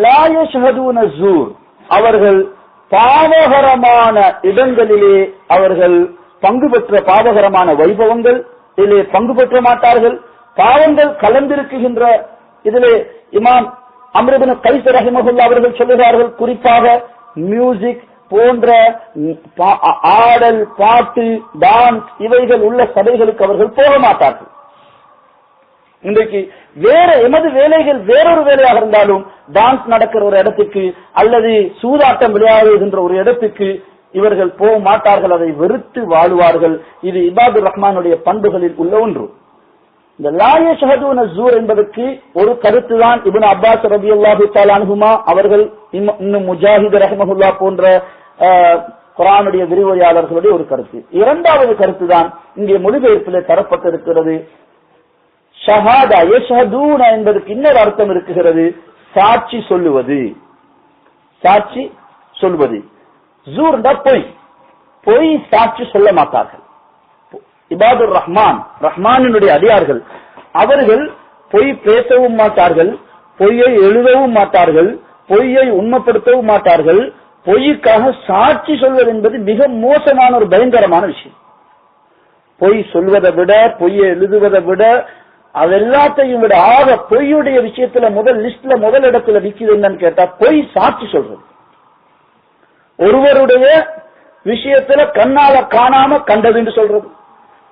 A: லா யஷ்ஹதூன ஸூர், அவர்கள் பாவகரமான இடங்களிலே அவர்கள் பங்கு பெற்ற பாவகரமான வைபவங்கள் இதிலே பங்கு பெற்ற மாட்டார்கள். பாவங்கள் கலந்திருக்கின்ற இதிலே இமாம் அம்ர் இப்னு கைஸ் ரஹிமஹுல்லாஹ் அவர்கள் சொல்லுகிறார்கள், குறிப்பாக மியூசிக் போன்ற ஆடல், பாட்டு, டான்ஸ் இவைகள் உள்ள சபைகளுக்கு அவர்கள் போக மாட்டார்கள். இன்றைக்கு வேற எமது வேலைகள் வேறொரு வேலையாக இருந்தாலும் டான்ஸ் நடக்கிற ஒரு இடத்துக்கு அல்லது சூதாட்டம் விளையாடுகின்ற ஒரு இடத்துக்கு இவர்கள் போக மாட்டார்கள், அதை வெறுத்து வாழுவார்கள். இது இபாதுர் ரஹ்மானுடைய பண்புகளில் உள்ள ஒன்று. இந்த லா யஷ்ஹதூன ஸூர் என்பதற்கு ஒரு கருத்து தான் இப்னு அப்பாஸ் ரலியல்லாஹு தஆலா அன்ஹுமா அவர்கள், இன்னும் முஜாஹித் ரஹிமஹுல்லாஹ் போன்ற குர்ஆனுடைய விரிவுரையாளர்களுடைய ஒரு கருத்து. இரண்டாவது கருத்து தான் இங்கே மொழிபெயர்ப்பிலே தரப்பட்டிருக்கிறது. ஷஹாதா யஷ்ஹதூன என்பதற்கு இன்னொரு அர்த்தம் இருக்குகிறது, சாட்சி சொல்லுவது. சாட்சி சொல்வது ஸூர் பொய் சாட்சி சொல்ல மாட்டார்கள். இபாதுர் ரஹ்மான், ரஹ்மானினுடைய அடியார்கள், அவர்கள் பொய் பேசவும் மாட்டார்கள், பொய்யை எழுதவும் மாட்டார்கள், பொய்யை உண்மைப்படுத்தவும் மாட்டார்கள். பொய்க்காக சாட்சி சொல்வது என்பது மிக மோசமான ஒரு பயங்கரமான விஷயம். பொய் சொல்வதை விட, பொய்யை எழுதுவதை விட, அதெல்லாத்தையும் விட ஆக பொய்யுடைய விஷயத்துல முதல் லிஸ்ட்ல முதல் இடத்துல நிக்குது என்னன்னு கேட்டா பொய் சாட்சி சொல்றது. ஒருவருடைய விஷயத்துல கண்ணால காணாம கண்டது என்று சொல்றது,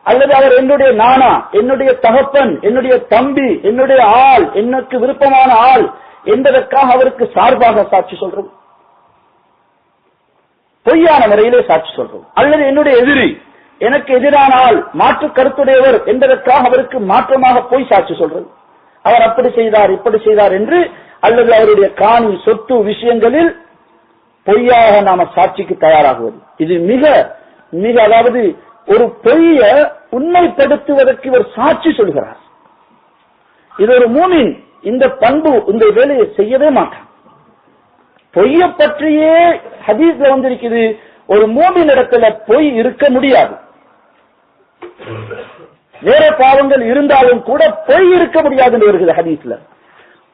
A: அல்லது அவர் என்னுடைய நானா, என்னுடைய தகப்பன், என்னுடைய தம்பி, என்னுடைய ஆள், எனக்கு விருப்பமான ஆள் என்பதற்காக அவருக்கு சார்பாக சாட்சி சொல்றது, பொய்யான முறையிலே சாட்சி சொல்றது. அல்லது என்னுடைய எதிரி, எனக்கு எதிரான ஆள், மாற்று கருத்துடையவர் என்பதற்காக அவருக்கு மாற்றமாக போய் சாட்சி சொல்றது, அவர் அப்படி செய்தார் இப்படி செய்தார் என்று, அல்லது அவருடைய காணி சொத்து விஷயங்களில் பொய்யாக நாம சாட்சிக்கு தயாராகுவது. இது மிக மிக அதாவது ஒரு பொய்ய உண்மைப்படுத்துவதற்கு ஒரு சாட்சி சொல்கிறார். இது ஒரு மூமின் இந்த பண்பு இந்த வேலையை செய்யவே மாட்டான். பொய்ய பற்றியே ஹதீஸ்ல வந்திருக்குது, ஒரு மூமின் இடத்துல பொய் இருக்க முடியாது. வேற பாவங்கள் இருந்தாலும் கூட பொய் இருக்க முடியாது என்று வருகிறது ஹதீஸ்ல.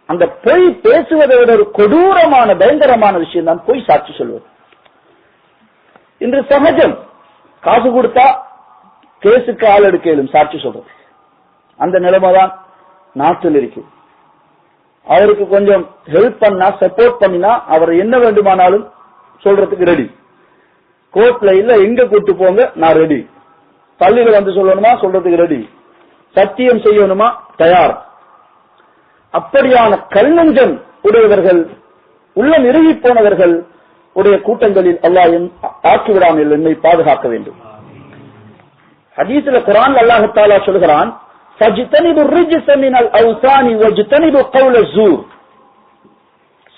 A: அந்த பொய் பேசுவதை விட ஒரு கொடூரமான பயங்கரமான விஷயம் தான் பொய் சாட்சி சொல்வது. இன்று சகஜம், காசு கொடுத்தா கேசுக்கு ஆள் எடுக்கலும் சாட்சி சொல்றது. அந்த நிலைமை தான் நாட்டில் இருக்கு. அவருக்கு கொஞ்சம் ஹெல்ப் பண்ணா, சப்போர்ட் பண்ணினா அவர் என்ன வேண்டுமானாலும் சொல்றதுக்கு ரெடி. கோர்ட்ல இல்ல எங்க கூட்டு போங்க நான் ரெடி, பள்ளிகள் வந்து சொல்லணுமா சொல்றதுக்கு ரெடி, சத்தியம் செய்யணுமா தயார். அப்படியான கல்நெஞ்சம் உடையவர்கள், உள்ளம் இறுகி போனவர்கள் உடைய கூட்டங்களில் அல்லாஹ் ஆக்கிவிடாமல் என்னை பாதுகாக்க வேண்டும். ஹதீஸ்ல குர்ஆன்ல அல்லாஹ் தஆலா சொல்கிறான், ஃபஜ்தனிபு ரிஜ்ஸ மினல் அவ்சானி வஜ்தனிபு கௌல ஸூர்,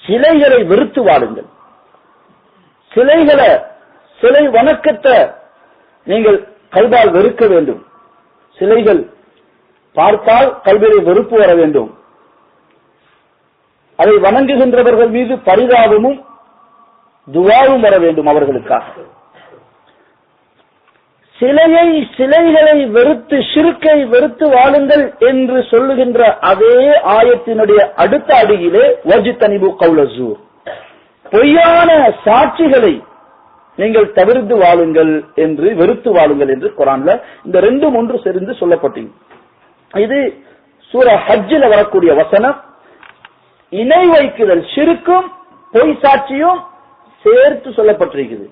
A: சிலைகளை வெறுத்து வாழுங்கள். சிலை வணக்கத்தை நீங்கள் கல்பால் வெறுக்க வேண்டும். சிலைகள் பார்த்தால் கல்வியை வெறுப்பு வர வேண்டும். அதை வணங்குகின்றவர்கள் மீது பரிதாபமும் துஆவும் வர வேண்டும் அவர்களுக்காக. சிலைகளை வெறுத்து, ஷிர்க்கை வெறுத்து வாழுங்கள் என்று சொல்லுகின்ற அதே ஆயத்தினுடைய அடுத்த அடியிலே வஜ்தனிபு கௌல ஸூர், பொய்யான சாட்சிகளை நீங்கள் தவிர்த்து வாழுங்கள் என்று, வெறுத்து வாழுங்கள் என்று குர்ஆன்ல இந்த ரெண்டும் ஒன்று சேர்ந்து சொல்லப்பட்டது. இது சூரா ஹஜ்ஜில் வரக்கூடிய வசனம். இணை வைக்குதல், ஷிர்க்கும் பொய் சாட்சியும் சேர்த்து சொல்லப்பட்டிருக்கிறது.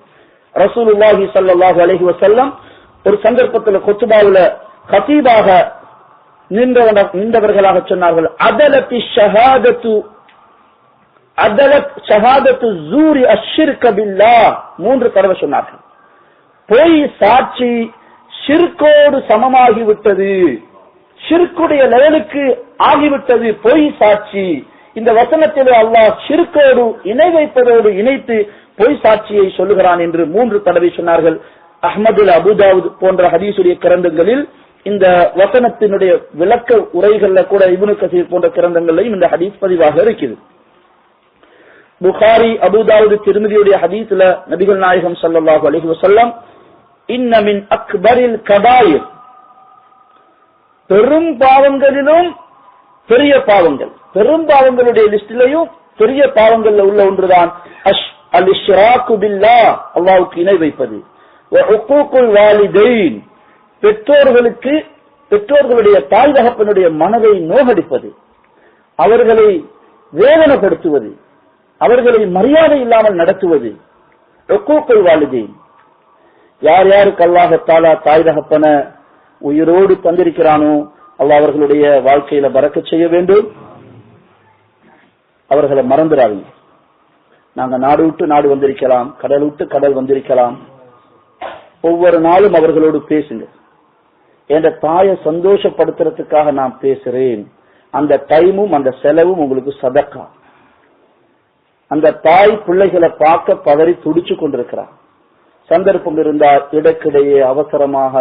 A: ரசூலுல்லாஹி ஸல்லல்லாஹு அலைஹி வஸல்லம் ஒரு சந்தர்ப்பத்தில் குத்பாவுல கதீபாக நின்றவர்களாக சொன்னார்கள், அதலத் ஷஹாதத்து ஸூரி அஷ்ஷிர்க பில்லாஹ், 3 தடவை சொன்னார்கள். பொய் சாட்சி ஷிர்கோடு சமமாகிவிட்டது, ஷிர்குடைய லெவலுக்கு ஆகிவிட்டது பொய் சாட்சி. இந்த வசனத்திலே அல்லாஹ் ஷிர்கோடு இணை வைப்பதோடு இணைத்து பொய் சாட்சியை சொல்லுகிறான் என்று 3 தடவை சொன்னார்கள். அஹ்மதுல் அபுதாவுத் போன்ற ஹதீஸுடைய கிரந்தங்களில் இந்த வசனத்தினுடைய விளக்க உரைகள்ல கூட இப்னு கசீர் போன்ற கிரந்தங்களையும் இந்த ஹதீஸ் பதிவாக இருக்குது. புகாரி, அபுதாவுத், திர்மிதியுடைய ஹதீஸ்ல நபிகள் நாயகம் ஸல்லல்லாஹு அலைஹி வஸல்லம் இன்ன மின் அக்பரில் கபாயிர், பெரும் பாவங்களிலும் பெரிய பாவங்கள், பெரும் பாவங்களுடைய லிஸ்டிலையும் பெரிய பாவங்கள்ல உள்ள ஒன்றுதான் அல் இஷ்ராக்கு பில்லாஹ், அல்லாஹ்வுக்கு இணை வைப்பது, வ உக்கூகுல் வாலிதைன், பெற்றோர்களுடைய தாய் தகப்பனுடைய மனதை நோகடிப்பது, அவர்களை வேதனைப்படுத்துவது, அவர்களை மரியாதை இல்லாமல் நடத்துவது. உக்கூகுல் வாலிதைன், யார் யாருக்கு அல்லாஹ் தஆலா தாய் தகப்பன உயிரோடு தந்திருக்கிறானோ அல்லாஹ் அவர்களுடைய வாழ்க்கையில பரக்கத் செய்ய வேண்டும். அவர்களை மறந்துடாதீங்க. நாங்க நாடு விட்டு நாடு வந்திருக்கலாம், கடல் விட்டு கடல் வந்திருக்கலாம். ஒவ்வொரு நாளும் அவர்களோடு பேசுங்க. என்ற தாயை சந்தோஷப்படுத்துறதுக்காக நான் பேசுறேன். அந்த டைமும் அந்த செலவும் உங்களுக்கு சதக்கா. அந்த தாய் பிள்ளைகளை பார்க்க பதறி துடிச்சு கொண்டிருக்கிறார். சந்தர்ப்பம் இருந்தால் இடக்கிடையே அவசரமாக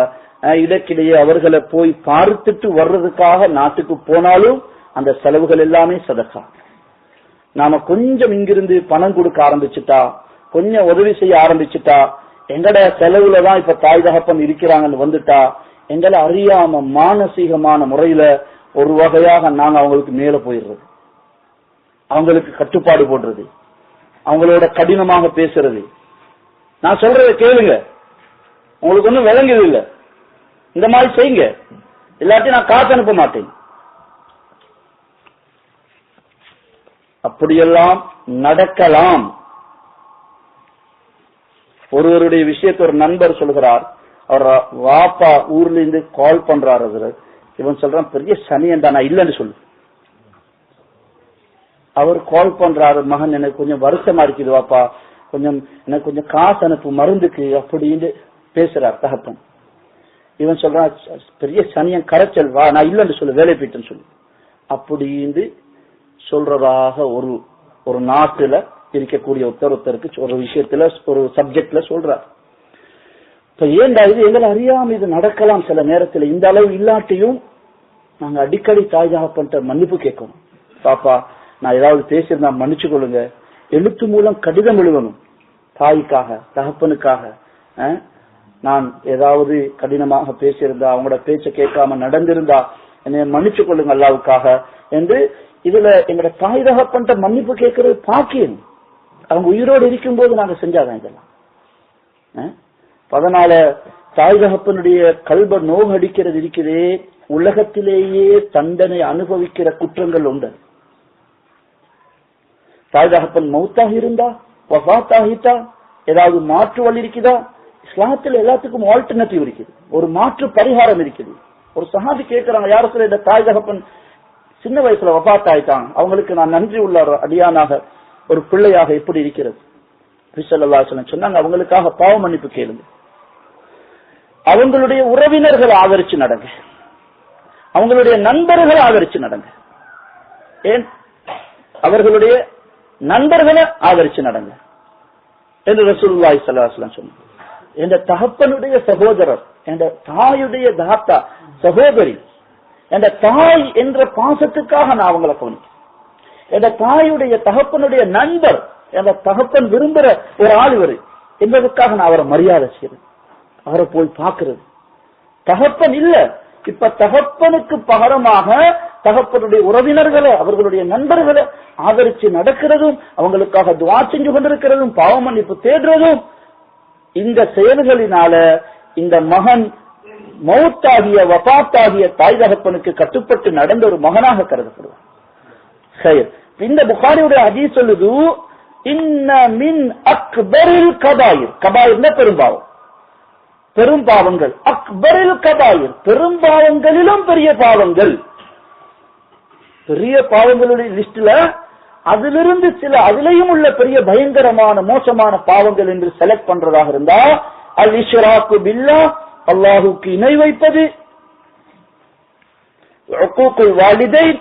A: இடக்கிடையே அவர்களை போய் பார்த்துட்டு வர்றதுக்காக நாட்டுக்கு போனாலும் அந்த செலவுகள் எல்லாமே சதக்கா. நாம கொஞ்சம் இங்கிருந்து பணம் கொடுக்க ஆரம்பிச்சுட்டா, கொஞ்சம் உதவி செய்ய ஆரம்பிச்சுட்டா, எங்கட செலவுல தான் இப்ப தாய் தகப்பன் இருக்கிறாங்கன்னு வந்துட்டா, எங்களை அறியாம மானசீகமான முறையில ஒரு வகையாக நாங்க அவங்களுக்கு மேல போயிடுறது, அவங்களுக்கு கட்டுப்பாடு போடுறது, அவங்களோட கடினமாக பேசுறது. நான் சொல்றதை கேளுங்க, உங்களுக்கு ஒன்னும் விளங்குது இல்ல, இந்த மாதிரி செய்யுங்க, இல்லாட்டி நான் காசு அனுப்ப மாட்டேன். அப்படியெல்லாம் நடக்கலாம். ஒருவருடைய விஷயத்தை ஒரு நண்பர் சொல்கிறார். அவர் வாப்பா ஊர்ல இருந்து கால் பண்றாரு. இவன் சொல்றான் பெரிய சனியன்டா, நான் இல்லன்னு சொல்லு. அவர் கால் பண்றாரு, மகன் எனக்கு கொஞ்சம் வருத்தமா இருக்குது வாப்பா, கொஞ்சம் எனக்கு கொஞ்சம் காசு அனுப்பு மருந்துக்கு அப்படின்னு பேசுறார் தகப்பன். இவன் சொல்றான் பெரிய சனியன் கரைச்சல், வா நான் இல்லன்னு சொல்லு, வேலை போயிட்டேன்னு சொல்லு அப்படின்னு சொல்றதாக ஒரு நாட்டுல இருக்கக்கூடிய ஒருத்தருக்கு ஒரு விஷயத்துல ஒரு சப்ஜெக்ட்ல சொல்றார். இப்ப ஏண்டா இது எங்களை அறியாம இது நடக்கலாம் சில நேரத்தில். இந்த அளவு இல்லாட்டியும் நாங்க அடிக்கடி தாய் தகப்பன்ட்ட மன்னிப்பு கேட்கணும். பாப்பா நான் ஏதாவது பேசியிருந்தா மன்னிச்சு கொள்ளுங்க, எழுத்து மூலம் கடிதம் எழுதணும் தாய்க்காக தகப்பனுக்காக. நான் ஏதாவது கடினமாக பேசியிருந்தா, அவங்களோட பேச்ச கேட்காம நடந்திருந்தா என்னை மன்னிச்சு கொள்ளுங்க அல்லாவுக்காக என்று இதுல எங்களோட தாய் தகப்பன்ட்ட மன்னிப்பு கேட்கறது பாக்கியம். அவங்க உயிரோடு இருக்கும் போது நாங்க செஞ்சாதான் இதெல்லாம். அதனால தாய் தகப்பனுடைய கல்ப நோகடிக்கிறது இருக்கிறதே, உலகத்திலேயே தண்டனை அனுபவிக்கிற குற்றங்கள் உண்டு. தாய் தகப்பன் மௌத்தாக இருந்தா, வஃபாத் ஆகிட்டா, ஏதாவது மாற்று வழி இருக்குதா? இஸ்லாத்தில் எல்லாத்துக்கும் ஆல்டர்னேட்டிவ் இருக்குது, ஒரு மாற்று பரிகாரம் இருக்குது. ஒரு சஹாபி கேட்கிறாங்க, யார சொல்ல இந்த தாய் தகப்பன் சின்ன வயசுல வஃபாத் ஆயிட்டாங்க, அவங்களுக்கு நான் நன்றி உள்ள அடியானாக ஒரு பிள்ளையாக எப்படி இருக்கிறது? ஸல்லல்லாஹு அலைஹி வஸல்லம் சொன்னாங்க, அவங்களுக்காக பாவ மன்னிப்பு கேளுங்க, அவங்களுடைய உறவினர்கள் ஆதரிச்சு நடங்க, அவங்களுடைய நண்பர்களை ஆதரிச்சு நடங்க. ஏன் அவர்களுடைய நண்பர்களை ஆதரிச்சு நடங்க என்று ரசூலுல்லாஹி ஸல்லல்லாஹு அலைஹி வஸல்லம் சொன்னாங்க. என்ற தகப்பனுடைய சகோதரர், என்ற தாயுடைய தாத்தா சகோதரி, என்ற தாய் என்ற பாசத்துக்காக நான் அவங்களை கவனிக்கிறேன். என்ற தாயுடைய தகப்பனுடைய நண்பர், என்ற தகப்பன் விரும்புற ஒரு ஆள் இவர் என்பதற்காக நான் அவரை மரியாதை செய்யறேன், அவரை போய் பார்க்கிறது. தகப்பன் இல்ல, இப்ப தகப்பனுக்கு பகரமாக தகப்பனுடைய உறவினர்களை, அவர்களுடைய நண்பர்களை ஆதரிச்சு நடக்கிறதும், அவங்களுக்காக துஆ செஞ்சு கொண்டிருக்கிறதும், பாவ மன்னிப்பு தேடுறதும், இந்த செயல்களினால இந்த மகன் மௌத்தாகிய வஃபாத்தாகிய தாய் தகப்பனுக்கு கட்டுப்பட்டு நடந்த ஒரு மகனாக கருதப்படுவார். இந்த புகாரியுடைய ஹதீஸ் சொல்லுது, இன்ன மின் அக்பரில் கபாயிர், கபாயிர்னா பெரும்பாவம், பெரும் பாவங்கள், அக்பரில் கபாயிர் பெரும்பாவங்களிலும் பெரிய பாவங்கள். பெரிய பாவங்களுடைய லிஸ்ட்ல அதிலிருந்து சில அதிலையும் உள்ள பெரிய பயங்கரமான மோசமான பாவங்கள் என்று செலக்ட் பண்றதாக இருந்தா, அல் இஷ்ராக்கு பில்லாஹ், அல்லாஹுக்கு இணை வைப்பது, உக்கூக்குல் வாலிதைன்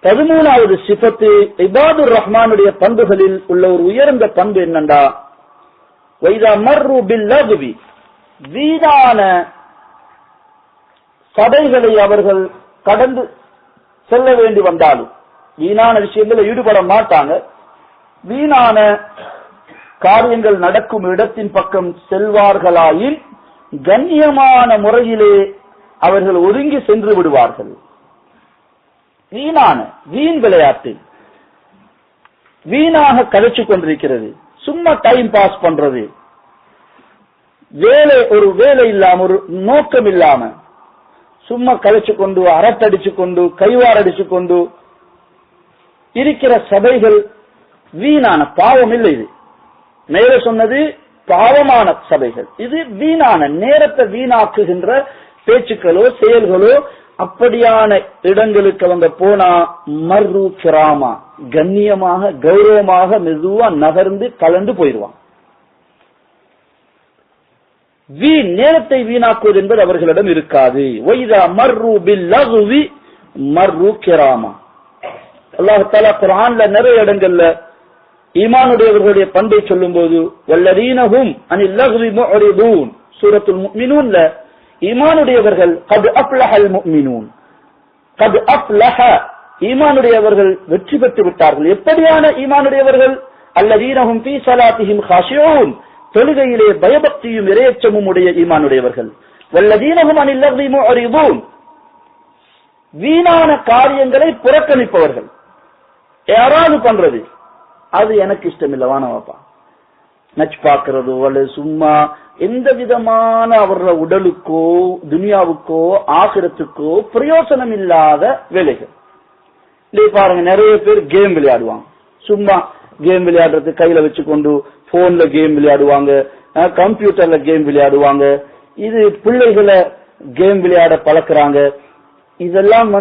A: 13வது சிஃபத்து இபாதுர் ரஹ்மானுடைய பண்புகளில் உள்ள ஒரு உயர்ந்த பண்பு என்னண்டா, வைதா மர்ரு பில்லகுவி, வீணான சபைகளை அவர்கள் கடந்து செல்ல வேண்டி வந்தாலும், வீணான விஷயங்களில் ஈடுபட மாட்டாங்க, வீணான காரியங்கள் நடக்கும் இடத்தின் பக்கம் செல்வார்களாயின் கண்ணியமான முறையிலே அவர்கள் ஒதுங்கி சென்று விடுவார்கள். வீண் விளையாட்டு, வீணாக கழிச்சு கொண்டிருக்கிறது, சும்மா டைம் பாஸ் பண்றது, ஒரு வேலை இல்லாம, ஒரு நோக்கம் இல்லாம சும்மா கழிச்சு கொண்டு, அரட்டடிச்சு கொண்டு, கைவாரடிச்சு கொண்டு இருக்கிற சபைகள் வீணான, பாவம் இல்லை இது. மேலே சொன்னது பாவமான சபைகள், இது வீணான, நேரத்தை வீணாக்குகின்ற பேச்சுக்களோ செயல்களோ. அப்படியான இடங்களுக்கு அவங்க போனா மர்ரு கிராமா, கண்ணியமாக கௌரவமாக மெதுவா நகர்ந்து கலந்து போயிடுவான். நேரத்தை வீணாக்குவது என்பது அவர்களிடம் இருக்காது. வைதா மர்ரு பில்லகுவி மர்ரு கிராமா. அல்லாஹ் தஆலா குர்ஆன்ல நிறைய இடங்கள்ல ஈமானுடையவர்களுடைய பண்பை சொல்லும் போது வல்லதீனஹும் அனில் லகுவி முஅரிதூன், சூரத்துல் முஃமினூன்ல ஈமானுடையவர்கள் கத் அஃப்லஹல் முஃமினூன், கத் அஃப்லஹ, ஈமானுடையவர்கள் வெற்றி பெற்று விட்டார்கள். எப்படியான ஈமானுடையவர்கள்? அல்லதீனஹும் ஃபீ ஸலாத்திஹிம் காஷிஊன், தொழுகையிலே பயபக்தியும் இறையச்சமும் உடைய ஈமானுடையவர்கள். வல்லதீனஹும் அனில் லகுவி முஅரிதூன், வீணான காரியங்களை புறக்கணிப்பவர்கள். யாராவது பண்றது, அது எனக்கு இஷ்டம் இல்ல, வானவாப்பா நச்சு பாக்குறதோ அல்லது சும்மா எந்த விதமான அவர்கள உடலுக்கோ துனியாவுக்கோ ஆகிரத்துக்கோ பிரயோசனம் இல்லாத வேலைகள். பாருங்க, நிறைய பேர் கேம் விளையாடுவாங்க, சும்மா கேம் விளையாடுறது, கையில வச்சு கொண்டு போன்ல கேம் விளையாடுவாங்க, கம்ப்யூட்டர்ல கேம் விளையாடுவாங்க. இது பிள்ளைகளை கேம் விளையாட பழக்கிறாங்க. இதெல்லாம்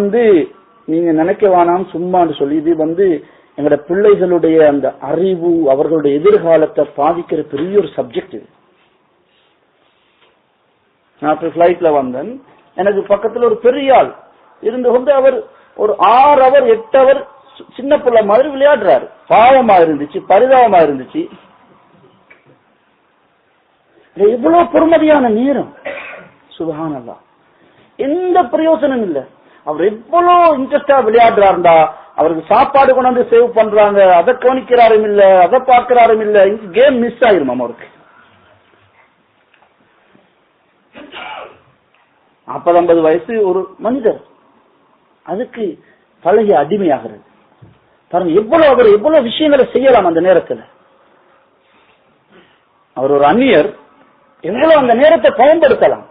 A: நீங்க நினைக்க வேணாம் சும்மான்னு சொல்லி, இது எங்களோட பிள்ளைகளுடைய அந்த அறிவு, அவர்களுடைய எதிர்காலத்தை பாதிக்கிற பெரிய ஒரு சப்ஜெக்ட் இது. நான் பிளைட்ல வந்தேன், எனக்கு பக்கத்துல ஒரு பெரிய ஆள் இருந்து கொண்டு அவர் ஒரு 6 hour 8 hour சின்ன பிள்ளை மாதிரி விளையாடுறாரு. பாவமா இருந்துச்சு, பரிதாபமா இருந்துச்சு. எவ்வளவு பொறுமதியான நேரம், சுப்ஹானல்லாஹ், எந்த பிரயோசனம் இல்ல. அவர் எவ்வளவு இன்ட்ரெஸ்டா விளையாடுறாருண்டா, அவருக்கு சாப்பாடு கொண்டாந்து சேவ் பண்றாங்க, அதை கவனிக்கிறாரும் இல்ல, அதை பார்க்கிறாரும் இல்ல, கேம் மிஸ் ஆயிரும் அவருக்கு. 40-50 வயசு ஒரு மனிதர் அதுக்கு பழகி அடிமையாகிறது. பாருங்க அவர் எவ்வளவு விஷயங்களை செய்யலாம் அந்த நேரத்தில். அவர் ஒரு அந்நியர், எவ்வளவு அந்த நேரத்தை பயன்படுத்தலாம்.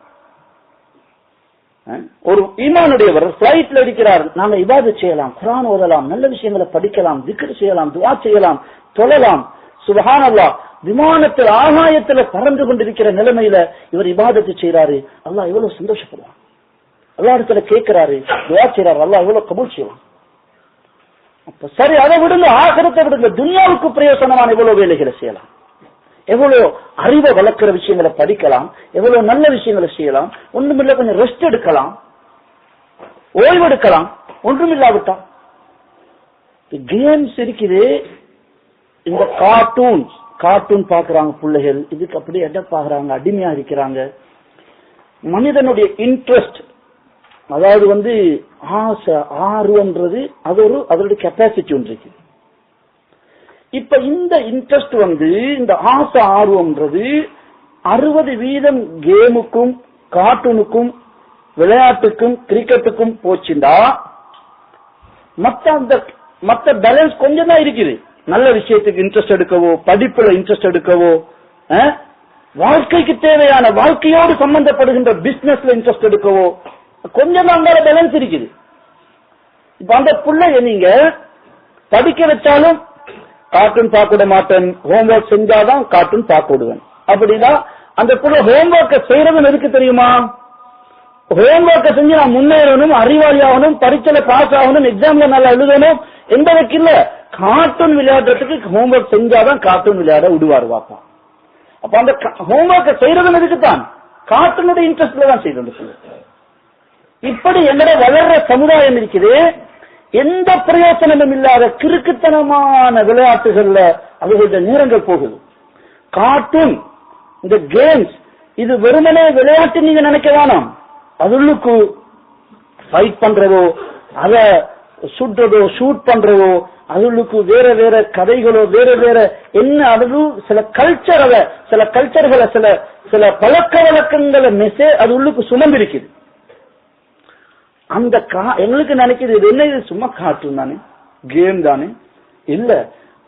A: ஒரு ஈமானுடையவர் பிளைட்ல இருக்கிறார், நாங்க இபாதத் செய்யலாம், குர்ஆன் ஓதலாம், நல்ல விஷயங்களை படிக்கலாம், திக்ர் செய்யலாம், துஆ செய்யலாம், தொழலாம். சுப்ஹானல்லாஹ், விமானத்தில் ஆகாயத்துல பறந்து கொண்டிருக்கிற நிலைமையில இவர் இபாதத்து செய்யறாரு, அல்லாஹ் எவ்வளவு சந்தோஷப்படுவான். அல்லாஹ் இடத்துல கேட்கிறாரு, துஆ செய்யறாரு, அல்லாஹ் எவ்வளவு கபூல் செய்வான். அப்ப சரி, அதை விடுங்க, ஆகிரத்தை விடுங்க, துன்யாவுக்கு பிரயோசனமான எவ்வளவு வேலைகளை செய்யலாம், எவ்வளவு அறிவை வளர்க்கிற விஷயங்களை படிக்கலாம், எவ்வளவு நல்ல விஷயங்களை செய்யலாம். ஒன்றுமில்ல, கொஞ்சம் ரெஸ்ட் எடுக்கலாம், ஓய்வெடுக்கலாம். ஒன்றுமில்லாவிட்டா கேம்ஸ் இருக்குது. இந்த கார்ட்டூன் பாக்குறாங்க பிள்ளைகள், இதுக்கு அப்படியே எடப்பாக்குறாங்க, அடிமையா இருக்கிறாங்க. மனிதனுடைய இன்ட்ரெஸ்ட், அதாவது ஆசை, ஆர்வம்ன்றது அது அதோட கெப்பாசிட்டி ஒன்று இருக்கு. இப்ப இந்த இன்ட்ரெஸ்ட் இந்த ஆசை ஆர்வம்ன்றது 60% கேமுக்கும் கார்ட்டூனுக்கும் விளையாட்டுக்கும் கிரிக்கெட்டுக்கும் போச்சுண்டா மத்த பேலன்ஸ் கொஞ்சம் தான் இருக்குது. நல்ல விஷயத்துக்கு இன்ட்ரெஸ்ட் எடுக்கவோ, படிப்புல இன்ட்ரெஸ்ட் எடுக்கவோ, வாழ்க்கைக்கு தேவையான வாழ்க்கையோடு சம்பந்தப்படுகின்ற பிசினஸ்ல இன்ட்ரெஸ்ட் எடுக்கவோ கொஞ்சம் தான் பேலன்ஸ் இருக்குது. இப்ப அந்த பிள்ளைய நீங்க படிக்க வச்சாலும் கார்ட்டூன் பார்க்க விட மாட்டேன், ஹோம்ஒர்க் செஞ்சாதான் கார்ட்டூன் பார்க்க விடுவேன். அப்படின்னா அந்த பிள்ளை ஹோம்ஒர்க்கை செய்யறதும் எதுக்கு தெரியுமா? ஹோம்ஒர்க்கை செஞ்சு நான் முன்னேறணும், அறிவாளி ஆகணும், பரீட்சையில பாஸ் ஆகணும், எக்ஸாம்ல நல்லா எழுதணும் என்பதற்கு இல்ல, கார்ட்டூன் விளையாடுறதுக்கு ஹோம்ஒர்க் செஞ்சாதான் கார்ட்டூன் விளையாட விடுவாரு வாப்பா. அப்ப அந்த ஹோம்ஒர்க்கை செய்யறதும் எதுக்குத்தான்? கார்ட்டூனுடைய இன்ட்ரெஸ்ட்ல தான் செய்யறது. இப்படி எங்கட வளர்ற சமுதாயம் இருக்குது. எந்த பிரயோசனமும் இல்லாத கிறுக்குத்தனமான விளையாட்டுகள்ல அவர்களுடைய நேரங்கள் போகுது. கார்ட்டூன், இந்த கேம்ஸ், இது வெறுமனே விளையாட்டு நீங்க நினைக்க வேணாம். அதுக்கு ஃபைட் பண்றதோ, அத சுடுறதோ, ஷூட் பண்றதோ, அதுக்கு வேற வேற கதைகளோ, வேற வேற என்ன, அது சில கல்ச்சர்களை, சில பழக்க வழக்கங்களை அது உள்ளுக்கு சுமந்திருக்குது. அந்த எங்களுக்கு நினைக்கிறது இது என்ன, இது சும்மா கார்ட்டூன் தானே, கேம் தானே. இல்ல,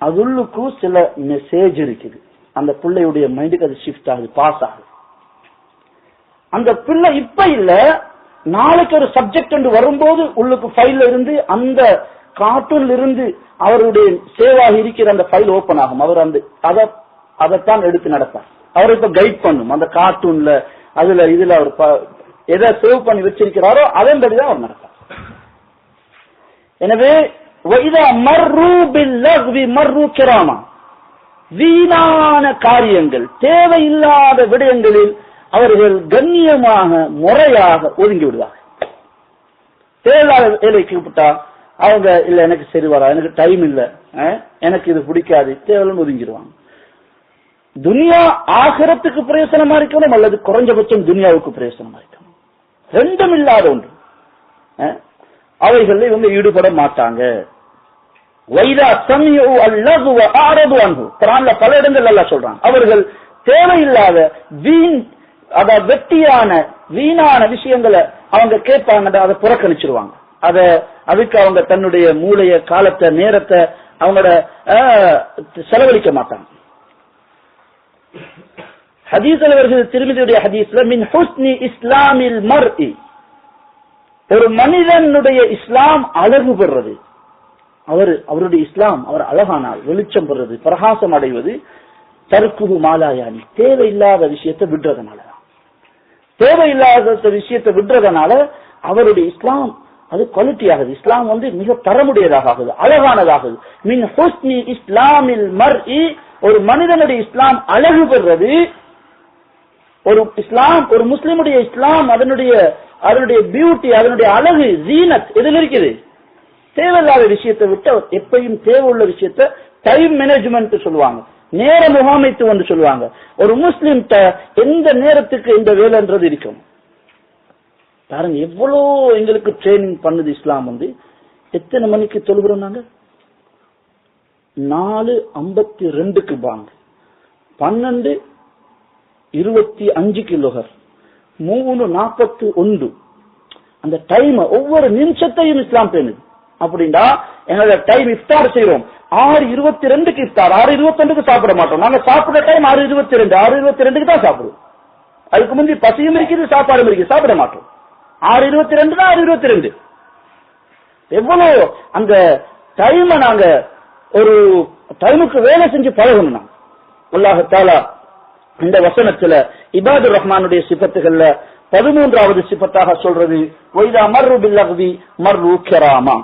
A: அதுக்கு சில மெசேஜ் இருக்குது. அந்த பிள்ளையுடைய மைண்டுக்கு அது ஷிஃப்ட் ஆகுது, பாஸ் ஆகுது. அந்த பிள்ளை இப்ப இல்ல, நாளைக்கு ஒரு சப்ஜெக்ட் என்று வரும்போது உள்ளுக்கு ஃபைல்ல இருந்து, அந்த கார்ட்டூன்ல இருந்து அவருடைய சேவாக இருக்கிற அந்த ஃபைல் ஓபன் ஆகும். அவர் அந்த அதைத்தான் எடுத்து நடப்பார். அவர் இப்ப கைட் பண்ணும் அந்த கார்ட்டூன்ல, அதுல இதுல அவர் எதை சேவ் பண்ணி வச்சிருக்கிறாரோ அதன்படிதான் அவர் நடப்பார். எனவே வீணான காரியங்கள், தேவையில்லாத விடயங்களில் அவர்கள் கண்ணியமாக முறையாக ஒதுங்கி விடுவார்கள். தேவையில்லாத வேலைக்கு கூப்பிட்டா அவங்க இல்ல, எனக்கு சரி வரா, எனக்கு டைம் இல்ல, எனக்கு இது பிடிக்காது, தேவையில்லைன்னு ஒதுங்கிடுவாங்க. துனியா ஆகிரத்துக்கு பிரயோசனமா இருக்கணும், அல்லது குறைஞ்சபட்சம் துனியாவுக்கு பிரயோசனமா இருக்கணும். ரெண்டும் இல்லாத ஒன்று. அவைகள் இவங்க ஈடுபட மாட்டாங்க. பல இடங்கள் எல்லாம் சொல்றாங்க, அவர்கள் தேவையில்லாத வெட்டியான வீணான விஷயங்களை அவங்க கேட்பாங்க, அதை புறக்கணிச்சிருவாங்க. அதுக்கு அவங்க தன்னுடைய மூளைய, காலத்தை, நேரத்தை அவங்களோட செலவழிக்க மாட்டாங்க. ஹதீஸ்ல வருகிறது, திருமிதியுடைய ஹதீஸ்ல, மின் ஹுஸ்னி இஸ்லாமில் மர்இ, ஒரு மனிதனுடைய இஸ்லாம் அழகு பெறுறது, அவருடைய இஸ்லாம் அவர் அழகானால் வெளிச்சம் பெறுறது, பிரகாசம் அடைவது, தர்க்குஹு மாலாயானி, தேவையில்லாத விஷயத்தை விடுறதுனாலதான். தேவையில்லாத விஷயத்தை விடுறதுனால அவருடைய இஸ்லாம் அது குவாலிட்டி ஆகுது. இஸ்லாம் மிக தரமுடையதாக ஆகுது, அழகானதாகுது. மின் ஹுஸ்னி இஸ்லாமில் மர்இ, ஒரு மனிதனுடைய இஸ்லாம் அழகு பெறுறது. ஒரு இஸ்லாம், ஒரு முஸ்லிமுடைய இஸ்லாம், அதனுடைய பியூட்டி, அதனுடைய அழகு, ஜீனத் எதில் இருக்குது? தேவையில்லாத விஷயத்தை விட்டு எப்பயும் தேவை உள்ள விஷயத்தை டைம் மேனேஜ்மெண்ட் சொல்லுவாங்க, நேர முகாமைத்துவம் சொல்லுவாங்க. ஒரு முஸ்லிம் எந்த நேரத்துக்கு இந்த வேலைன்றது இருக்கும். பாருங்க எவ்வளோ எங்களுக்கு ட்ரைனிங் பண்ணுது இஸ்லாம். எத்தனை மணிக்கு தொழுகிறோம் நாங்க? 4:52 பாங்க, 12:25 லோகர், 3:41. அந்த டைம் ஒவ்வொரு நிமிஷத்தையும் இஸ்லாம் பேணுது. அப்படின்னா எங்களோட டைம் இஃப்தார் செய்யறோம் 6:22 இஃப்தார், 6:21 சாப்பிட மாட்டோம். நாங்க சாப்பிட டைம் 6:22, 6:22 தான் சாப்பிடுவோம். அதுக்கு முந்தி பசியும் இருக்குது, சாப்பாடும் இருக்குது, சாப்பிட மாட்டோம். 6:22 தான் 6:22. எவ்வளவு அந்த டைமை நாங்க ஒரு டைமுக்கு வேலை செஞ்சு பழகணும். அல்லாஹ் தஆலா இந்த வசனத்துல இபாதுர் ரஹ்மானுடைய சிபத்துகள்ல 13வது சிபத்தாக சொல்றது, வைதா மர்ரு பில்லஹ்வி மர்ரு கிராமா,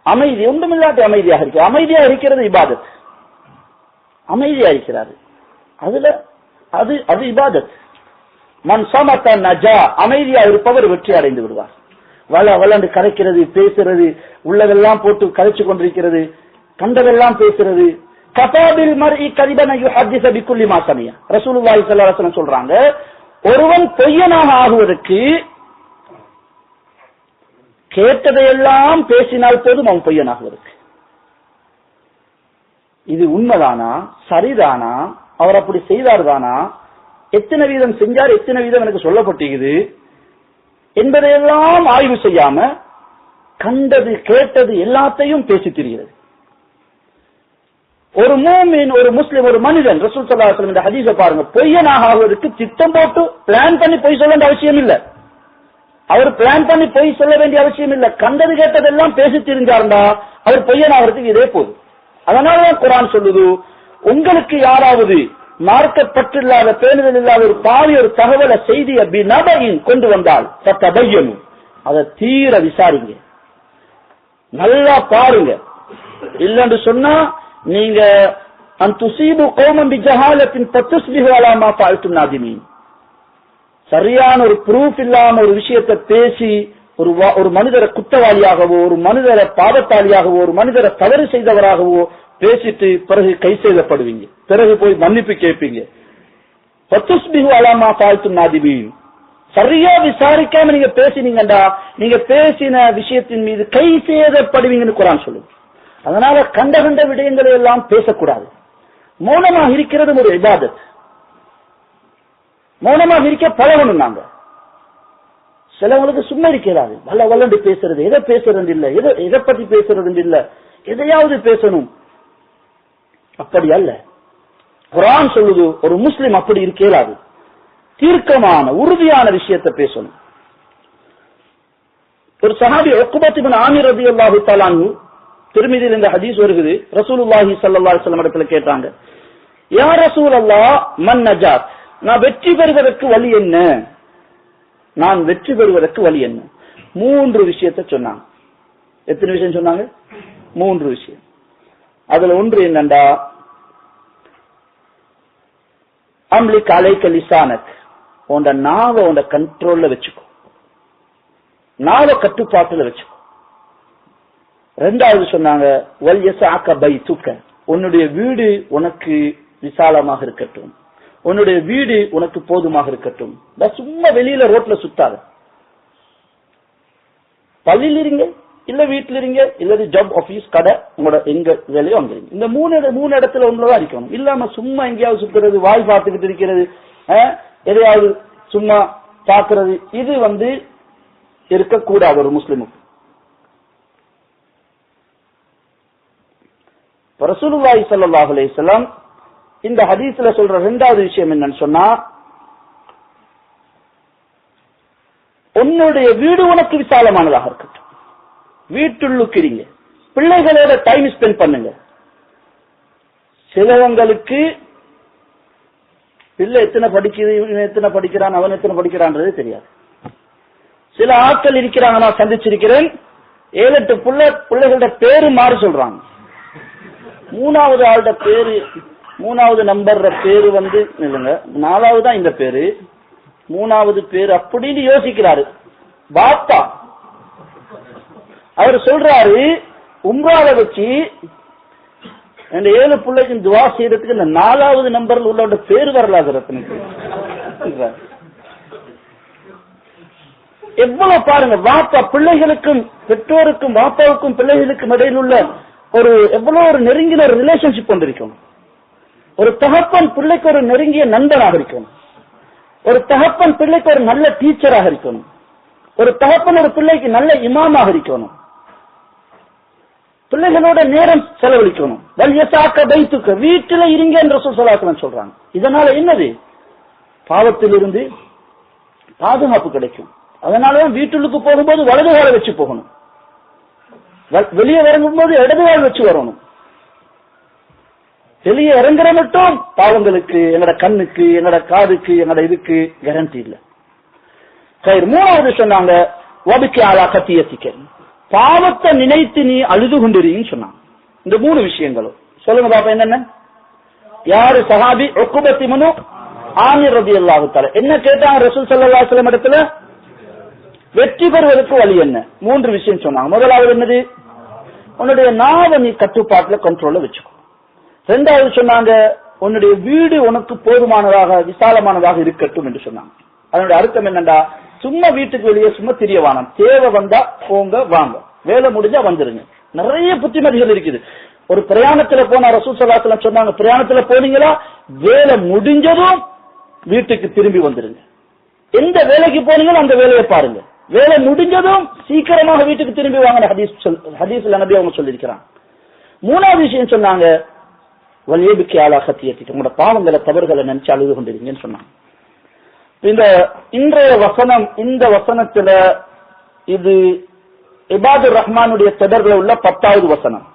A: அமைதி, ஒன்றுமில்லாத அமைதியாக இருக்கு. அமைதியா இருக்கிறது இபாதத், அமைதியா இருக்கிறாரு. அதுல அது இபாதத். மன் சமத நஜா, அமைதியா இருப்பவர் வெற்றி அடைந்து விடுவார். வளண்டு கரைக்கிறது, பேசுறது, உள்ளதெல்லாம் போட்டு கரைச்சு கொண்டிருக்கிறது, கண்டதெல்லாம் பேசுறது. கபாபில் மர்இ கதிபன யுஹதிஸ பிகுல்லி மா சமிஅ, ரசூலுல்லாஹி ஸல்லல்லாஹு அலைஹி வஸல்லம் சொல்றாங்க, ஒருவன் பொய்யனாக ஆகுவதற்கு கேட்டதையெல்லாம் பேசினால் போதும் அவன் பொய்யனாகுவதற்கு. இது உண்மைதானா, சரிதானா, அவர் அப்படி செய்தார் தானா, எத்தனை வீதம் செஞ்சார், எத்தனை வீதம் எனக்கு சொல்லப்பட்டிருக்குது என்பதையெல்லாம் ஆய்வு செய்யாம கண்டது கேட்டது எல்லாத்தையும் பேசி திரிகிறது. ஒரு மூமின், ஒரு முஸ்லிம், ஒரு மனிதன், ரசூல் ஸல்லல்லாஹு அலைஹி வஸல்லம் இந்த ஹதீஸை பாருங்க, பொய்யனாக ஆகுவதற்கு திட்டம் போட்டு பிளான் பண்ணி பொய் சொல்ல வேண்டிய அவசியம் இல்ல. அவர் பிளான் பண்ணி பொய் சொல்ல வேண்டிய அவசியம் இல்ல. கண்டது கேட்டதெல்லாம் பேசி திரிஞ்சார்ந்தா அவர் பொய்யனாகிறதுக்கு இதே போதும். அதனாலதான் குர்ஆன் சொல்லுது, உங்களுக்கு யாராவது மார்க்கப்பட்டில்லாத, பேணுதல் இல்லாத ஒரு பாவி ஒரு தகவலை, செய்தியை பிநபையின் கொண்டு வந்தால் தத்தபையனு, அதை தீர விசாரிங்க, நல்லா பாருங்க. இல்லன்னு சொன்னா நீங்க அன்துசீபு கௌமன் பிஜஹாலத்தின் தத்துஸ்பிஹு அலா மா ஃபஅல்தும் நாதிமீன், சரியான ஒரு ப்ரூஃப் இல்லாம ஒரு விஷயத்தை பேசி ஒரு மனிதரை குற்றவாளியாகவோ, ஒரு மனிதரை பாவத்தாளியாகவோ, ஒரு மனிதரை தவறு செய்தவராகவோ பேசிட்டு பிறகு கை செய்யப்படுவீங்க, பிறகு போய் மன்னிப்பு கேட்பீங்க. சரியா விசாரிக்காம நீங்க பேசினீங்கடா, நீங்க பேசின விஷயத்தின் மீது கை செய்யப்படுவீங்கன்னு குர்ஆன் சொல்லுது. அதனால கண்ட கண்ட விடயங்களை எல்லாம் பேசக்கூடாது. மௌனமாக இருக்கிறது ஒரு இபாதத். மௌனமாக இருக்க பழகணும். நாங்க சிலவங்களுக்கு சும்மா இருக்கிறாரு, வல்ல வல்லண்டு பேசுறது, எதை பேசுறது இல்ல, எதை பத்தி பேசுறது இல்ல, எதையாவது பேசணும். அப்படி அல்ல. குர்ஆன் சொல்லுது ஒரு முஸ்லிம் அப்படி இருக்கலாது. தீர்க்கமான உறுதியான விஷயத்தை பேசணும். ஒரு சஹாபி உக்பத் இப்னு ஆமிர் ரலியல்லாஹு தஆலா அன்ஹு, திருமிதியில் இந்த ஹதீஸ் வருகிறது. ரசூலுல்லாஹி ஸல்லல்லாஹு அலைஹி வஸல்லம் இடத்துல கேட்டாங்க, யா ரசூலல்லாஹ் மன் நஜாத், நான் வெற்றி பெறுவதற்கு வழி என்ன? நான் வெற்றி பெறுவதற்கு வழி என்ன? 3 விஷயத்தை சொன்னாங்க. எத்தனை விஷயம் சொன்னாங்க? 3 விஷயம். அதுல ஒன்று என்னண்டா, அம்லிக் அலைக லிசானக், உண்ட நாவை உண்ட கண்ட்ரோல்ல வச்சுக்கோ, நாவை கட்டுப்பாட்டுல வச்சுக்கோ. 2வது சொன்னாங்க, வல் யஸஅக பைதுக, உன்னுடைய வீடு உனக்கு விசாலமாக இருக்கட்டும், உன்னுடைய வீடு உனக்கு போதுமாக இருக்கட்டும். சும்மா வெளியில ரோட்ல சுத்தாத. பள்ளியில் இருங்க, இல்ல வீட்டுல இருங்க, இல்லது ஜாப் ஆபீஸ் கடை உங்களோட எங்க வேலையோ அங்க இருங்க. இந்த மூணு இடத்துல ஒன்றுதான் இருக்கணும். இல்லாம சும்மா எங்கேயாவது சுத்துறது, வாய் பார்த்துக்கிட்டு இருக்கிறது, எதையாவது சும்மா பாக்குறது, இது இருக்கக்கூடாது ஒரு முஸ்லிமுக்கு. ரசூலுல்லாஹி ஸல்லல்லாஹு அலைஹி வஸல்லம் இந்த ஹதீஸ்ல சொல்ற 2வது விஷயம் என்னன்னு சொன்னா, உன்னுடைய வீடு உனக்கு விசாலமானதாக இருக்கட்டும். வீட்டுள்ளுக்கிறீங்க, பிள்ளைகளோட டைம் ஸ்பெண்ட் பண்ணுங்க. சிலவங்களுக்கு பிள்ளை எத்தனை படிக்குது, இவன் எத்தனை படிக்கிறான், அவன் எத்தனை படிக்கிறான்றது தெரியாது. சில ஆட்கள் இருக்கிறாங்க, நான் சந்திச்சிருக்கிறேன், 7-8 பிள்ளைகளோட பேரு மாறி சொல்றாங்க. 3வது ஆளோட பேரு, 3வது நம்பர் பேரு இல்லைங்க, 4வது தான் இந்த பேரு, 3வது பேரு அப்படின்னு யோசிக்கிறாரு. பாப்பா அவர் சொல்றாரு, உம்ரால வச்சு இந்த 7 பிள்ளைக்கு துவா செய்யறதுக்கு இந்த 4வது நம்பர்ல உள்ள பேரு வரலாது. எவ்வளவு பாருங்க, வாப்பா பிள்ளைகளுக்கும், பெற்றோருக்கும் வாப்பாவுக்கும் பிள்ளைகளுக்கும் இடையில் உள்ள எவ்வளவு ஒரு நெருங்கின ஒரு ரிலேஷன்ஷிப் கொண்டிருக்கும். ஒரு தகப்பன் பிள்ளைக்கு ஒரு நெருங்கிய நண்பனாக இருக்கணும். ஒரு தகப்பன் பிள்ளைக்கு ஒரு நல்ல டீச்சராக இருக்கணும். ஒரு தகப்பன் ஒரு பிள்ளைக்கு நல்ல இமாமாக இருக்கணும். பிள்ளைகளோட நேரம் செலவழிக்கணும். வல்யசாக்க பைத்துக்க, வீட்டுல இருங்க என்று ரசூல் ஸல்லல்லாஹு அலைஹி வஸல்லம் சொல்றாங்க. இதனால என்னது? பாவத்திலிருந்து பாதுகாப்பு கிடைக்கும். அதனாலதான் வீட்டுக்கு போகும்போது வலது காலை வச்சு போகணும், வெளியே இறங்கும்போது இடது கால் வச்சு வரணும். வெளியே இறங்குற மட்டும் பாவங்களுக்கு, எங்கட கண்ணுக்கு, எங்கட காதுக்கு, எங்கட இதுக்கு கேரண்டி இல்ல. 3வது சொன்னாங்க, வபிக்கி அலா கத்தியத்திக்க, பாவத்தை நினைத்து நீ அழுது கொண்டிருன்னு சொன்னாங்க. இந்த 3 விஷயங்களும் சொல்லுங்க பாப்பா. என்னென்ன? யாரு? சஹாபி உக்பத் இப்னு ஆமிர் ரலியல்லாஹு தஆலா என்ன கேட்டாங்க ரசூல் ஸல்லல்லாஹு அலைஹி வஸல்லம் இடத்துல? வெற்றி பெறுவதற்கு வழி என்ன? 3 விஷயம் சொன்னாங்க. முதலாவது என்னது? உன்னுடைய நாவை நீ கட்டுப்பாட்டுல கண்ட்ரோல்ல வச்சுக்கோ. 2வது சொன்னாங்க, உன்னுடைய வீடு உனக்கு போதுமானதாக விசாலமானதாக இருக்கட்டும் என்று சொன்னாங்க. அதனுடைய அர்த்தம் என்னண்டா, சும்மா வீட்டுக்கு வெளியே சும்மா தெரியவானம், தேவை வந்தா போங்க வாங்க, வேலை முடிஞ்சா வந்துருங்க. நிறைய புத்திமதிகள் இருக்குது. ஒரு பிரயாணத்துல போன ரசூல் ஸல்லல்லாஹு அலைஹி வஸல்லம் சொன்னாங்க, பிரயாணத்துல போனீங்களா வேலை முடிஞ்சதும் வீட்டுக்கு திரும்பி வந்துருங்க. எந்த வேலைக்கு போனீங்களோ அந்த வேலையை பாருங்க, வேலை முடிஞ்சதும் சீக்கிரமாக வீட்டுக்கு திரும்பி வாங்க. ஹதீஸ்ல நபி அவங்க சொல்லியிருக்கிறாங்க. 3வது விஷயம் சொன்னாங்க, வலியபிக்கி ஆலா கத்தியத்திக்கு, உங்களோட பாவங்களை தவறுகளை நினைச்சு அழுது கொண்டிருங்கன்னு சொன்னாங்க. இந்த இன்றைய வசனம், இந்த வசனத்துல இது இபாதுர் ரஹ்மானுடைய தொடர்ல உள்ள 10வது வசனம்.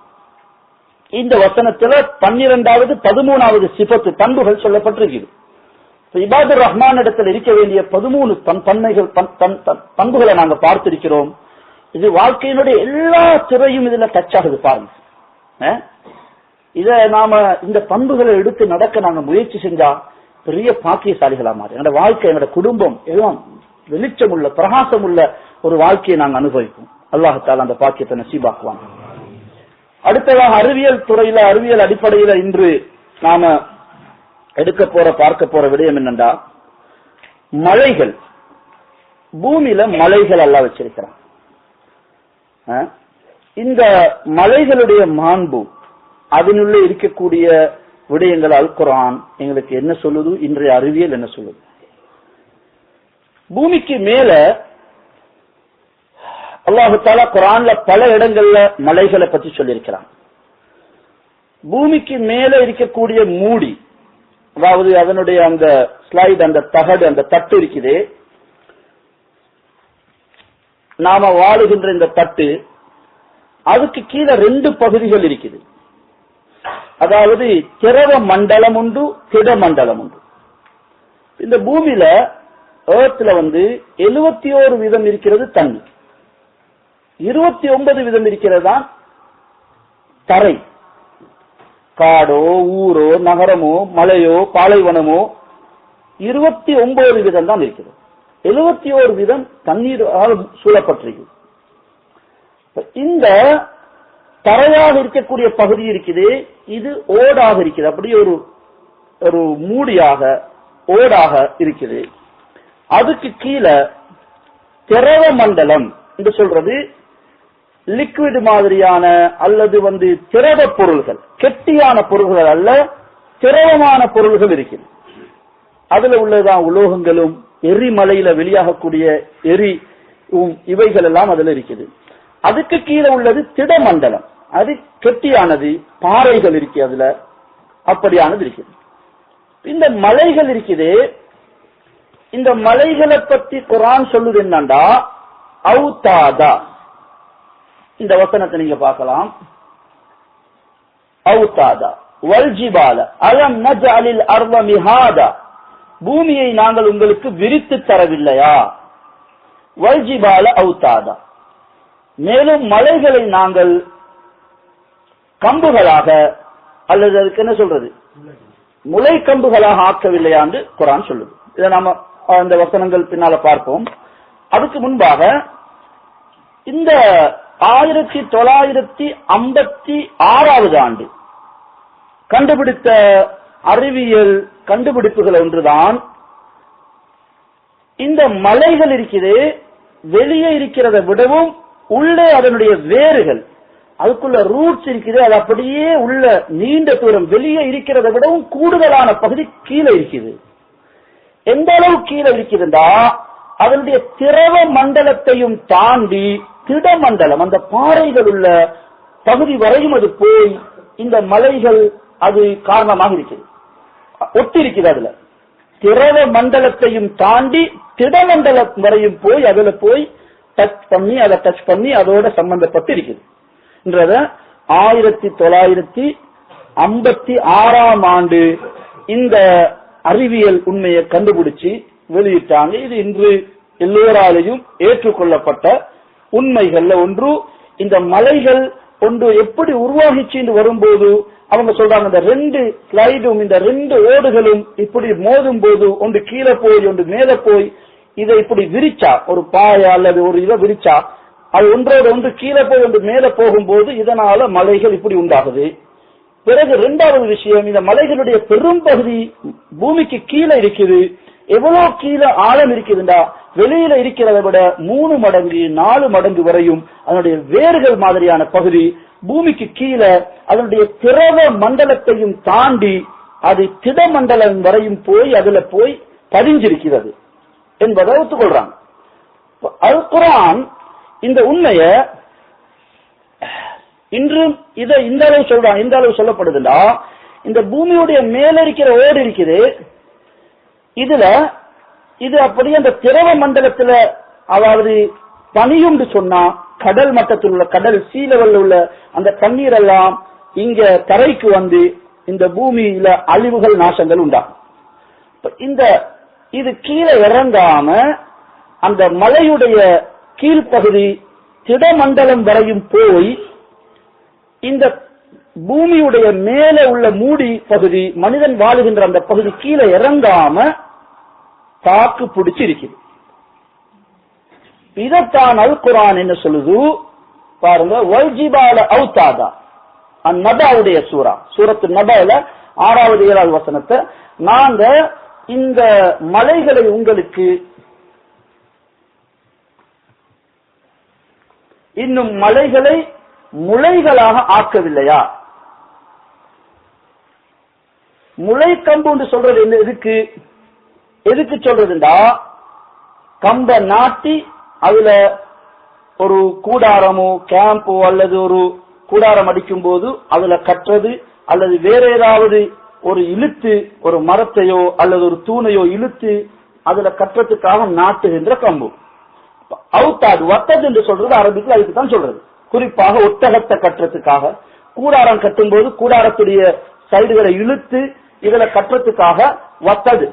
A: இந்த வசனத்துல 12வது 13வது சிபத்து பண்புகள் சொல்லப்பட்டிருக்கிறது. இபாதுர் ரஹ்மான் இடத்துல இருக்க வேண்டிய 13 பண்புகளை நாங்க பார்த்திருக்கிறோம். இது வாழ்க்கையினுடைய எல்லா துறையும் இதுல டச் ஆகுது பாருங்க. இத நாம இந்த பண்புகளை எடுத்து நடக்க நாங்க முயற்சி செஞ்சா பெரிய பாக்கியசாலிகளா மாறி எங்களோட வாழ்க்கை, எங்களோட குடும்பம் எல்லாம் வெளிச்சம் உள்ள, பிரகாசம் உள்ள ஒரு வாழ்க்கையை நாங்கள் அனுபவிப்போம். அல்லாஹ் தஆலா அந்த பாக்கியத்தை நசீபாக்குவான். அடுத்ததாக அறிவியல் துறையில, அறிவியல் அடிப்படையில இன்று நாம பார்க்க போற விடயம் என்னண்டா, மலைகள். பூமியில மலைகள் அல்லாஹ் வச்சிருக்கிறான். இந்த மலைகளுடைய மாண்பு, அதனுள்ள இருக்கக்கூடிய விடயங்கள் அல் குர்ஆன் எங்களுக்கு என்ன சொல்லுது, இன்றைய அறிவியல் என்ன சொல்லுது. பூமிக்கு மேல அல்லாஹ் தஆலா குர்ஆன்ல பல இடங்கள்ல மலைகளை பற்றி சொல்லியிருக்கிறான். பூமிக்கு மேல இருக்கக்கூடிய மூடி, அதாவது அதனுடைய அந்த ஸ்லைடு, அந்த தகடு, அந்த தட்டு இருக்குது. நாம வாழுகின்ற இந்த தட்டு, அதுக்கு கீழே 2 பகுதிகள் இருக்குது. அதாவது திரவ மண்டலம் உண்டு, திட மண்டலம் உண்டு. இந்த பூமியில ஏர்த்ல 71% இருக்கிறது தண்ணி, 29% இருக்கிறது தான் தரை. காடோ, ஊரோ, நகரமோ, மலையோ, பாலைவனமோ 29% தான் இருக்கிறது. 71% தண்ணீரால் சூழப்பட்டிருக்கு. இந்த தரையாக இருக்கக்கூடிய பகுதி இருக்குது, இது ஓடாக இருக்குது. அப்படியே ஒரு மூடியாக, ஓடாக இருக்குது. அதுக்கு கீழே திரவ மண்டலம் என்று சொல்றது லிக்விட் மாதிரியான அல்லது திரவ பொருள்கள், கெட்டியான பொருள்கள் அல்ல, திரவமான பொருள்கள் இருக்குது. அதுல உள்ளதான் உலோகங்களும், எரிமலையில வெளியாகக்கூடிய இவைகள் எல்லாம் அதுல இருக்குது. அதுக்கு கீழே உள்ளது திடமண்டலம், அது கெட்டியானது, பாறைகள் இருக்கு, அதுல அப்படியானது இருக்குது. இந்த மலைகள் இருக்குது. இந்த மலைகளை பத்தி குர்ஆன் சொல்லுது என்னண்டா, அவுதாதா. இந்த வசனத்தை நீங்க பார்க்கலாம். அவுதாதா வல்ஜிபால அலம் நஜஅலில் அர்த மிஹாதா, பூமியை நாங்கள் உங்களுக்கு விரித்து தரவில்லையா? வல்ஜிபால அவுதாதா, மேலும் மலைகளை நாங்கள் கம்புகளாக, அல்லது அதுக்கு என்ன சொல்றது, முளை கம்புகளாக ஆக்கவில்லையா என்று குர்ஆன் சொல்லுது. இதை நாம அந்த வசனங்கள் பின்னால பார்ப்போம். அதுக்கு முன்பாக இந்த 1956 ஆண்டு கண்டுபிடித்த அறிவியல் கண்டுபிடிப்புகள் ஒன்றுதான் இந்த மலைகள் இருக்குது. வெளியே இருக்கிறத விடவும் உள்ளே அதனுடைய வேர்கள், அதுக்குள்ள ரூட்ஸ் இருக்குது. அது அப்படியே உள்ள நீண்ட தூரம் வெளியே இருக்கிறத விடவும் கூடுதலான பகுதி கீழே இருக்குது. எந்த அளவு கீழே இருக்குதுண்டா, அதனுடைய திரவ மண்டலத்தையும் தாண்டி திடமண்டலம், அந்த பாறைகள் உள்ள பகுதி வரையும் அது போய் இந்த மலைகள் அது காரணமாக இருக்குது, ஒட்டி இருக்குது. அதுல திரவ மண்டலத்தையும் தாண்டி திடமண்டலம் வரையும் போய் அதுல போய் டச் பண்ணி, அதை டச் பண்ணி அதோட சம்பந்தப்பட்டு இருக்குது. 1956 ஆண்டு இந்த அறிவியல் உண்மையை கண்டுபிடிச்சு வெளியிட்டாங்க. இது இன்று எல்லோராலையும் ஏற்றுக்கொள்ளப்பட்ட உண்மைகள்ல ஒன்று. இந்த மலைகள் ஒன்று எப்படி உருவாகிச்சு வரும்போது அவங்க சொல்றாங்க, இந்த 2 ஸ்லைடும், இந்த 2 ஓடுகளும் இப்படி மோதும் போது ஒன்று கீழே போய் ஒன்று மேலே போய், இதை இப்படி விரிச்சா, ஒரு பாய அல்லது ஒரு இதை விரிச்சா, அது ஒன்றோடு ஒன்று கீழே போய் ஒன்று மேலே போகும்போது இதனால மலைகள் இப்படி உண்டாகுது. பிறகு 2வது விஷயம், இந்த மலைகளுடைய பெரும்பகுதி பூமிக்கு கீழே இருக்குது. எவ்வளவு கீழே ஆழம் இருக்குதுண்டா, வெளியில இருக்கிறத விட 3 மடங்கு 4 மடங்கு வரையும் அதனுடைய வேர்கள் மாதிரியான பகுதி பூமிக்கு கீழே அதனுடைய திரவ மண்டலத்தையும் தாண்டி அது திடமண்டலம் வரையும் போய் அதுல போய் பதிஞ்சிருக்கிறது என்பதை ஒத்துக்கொள்றாங்க. அல் குர்ஆன் இந்த உண்மைய இன்றும் இதை இந்த அளவு சொல்றாங்க. இந்த அளவு சொல்லப்படுதுன்னா, இந்த பூமியுடைய மேல இருக்கிற ஓடு இருக்குது, இதுல இது அப்படியே அந்த திரவ மண்டலத்துல, அதாவது பனியுண்டு சொன்னா கடல் மட்டத்தில் உள்ள, கடல் சீ லெவல்ல உள்ள அந்த தண்ணீர் எல்லாம் இங்க தரைக்கு வந்து இந்த பூமியில அழிவுகள், நாசங்கள் உண்டாகும். இந்த இது கீழே இறங்காம அந்த மலையுடைய கீழ்ப்பகுதி திடமண்டலம் வரையும் போய் இந்த பூமியுடைய மேலே உள்ள மூடி பகுதி, மனிதன் வாழுகின்ற அந்த பகுதி கீழே இறங்காம தாக்கு பிடிச்சு இருக்குது. இதத்தான் அல் குர்ஆன் என்ன சொல்லுது பாருங்க. வல்ஜிபால அவுதாதா, அந்நபாவுடைய சூரத்து நபால 6வது 7வது வசனத்தை, நாங்க இந்த மலைகளை உங்களுக்கு இன்னும் மலைகளை முளைகளாக ஆக்கவில்லையா? முளை கம்பு என்று சொல்றது என்ன, எதுக்கு சொல்றதுண்டா, கம்ப நாட்டி அதுல ஒரு கூடாரமோ கேம்போ அல்லது ஒரு கூடாரம் அடிக்கும் போது அதுல கட்டுறது, அல்லது வேற ஏதாவது ஒரு இழுத்து ஒரு மரத்தையோ அல்லது ஒரு தூணையோ இழுத்து அதுல கட்டுறதுக்காக நாட்டுகின்ற கம்பு. அவுத்தாது வத்தது என்று சொல்றது அரபிக்கு அதுக்கு தான் சொல்றது. குறிப்பாக ஒட்டகத்தை கட்டுறதுக்காக கூடாரம் கட்டும் போது கூடாரத்துடைய சைடுகளை இழுத்து இதுல கட்டுறதுக்காக வத்தது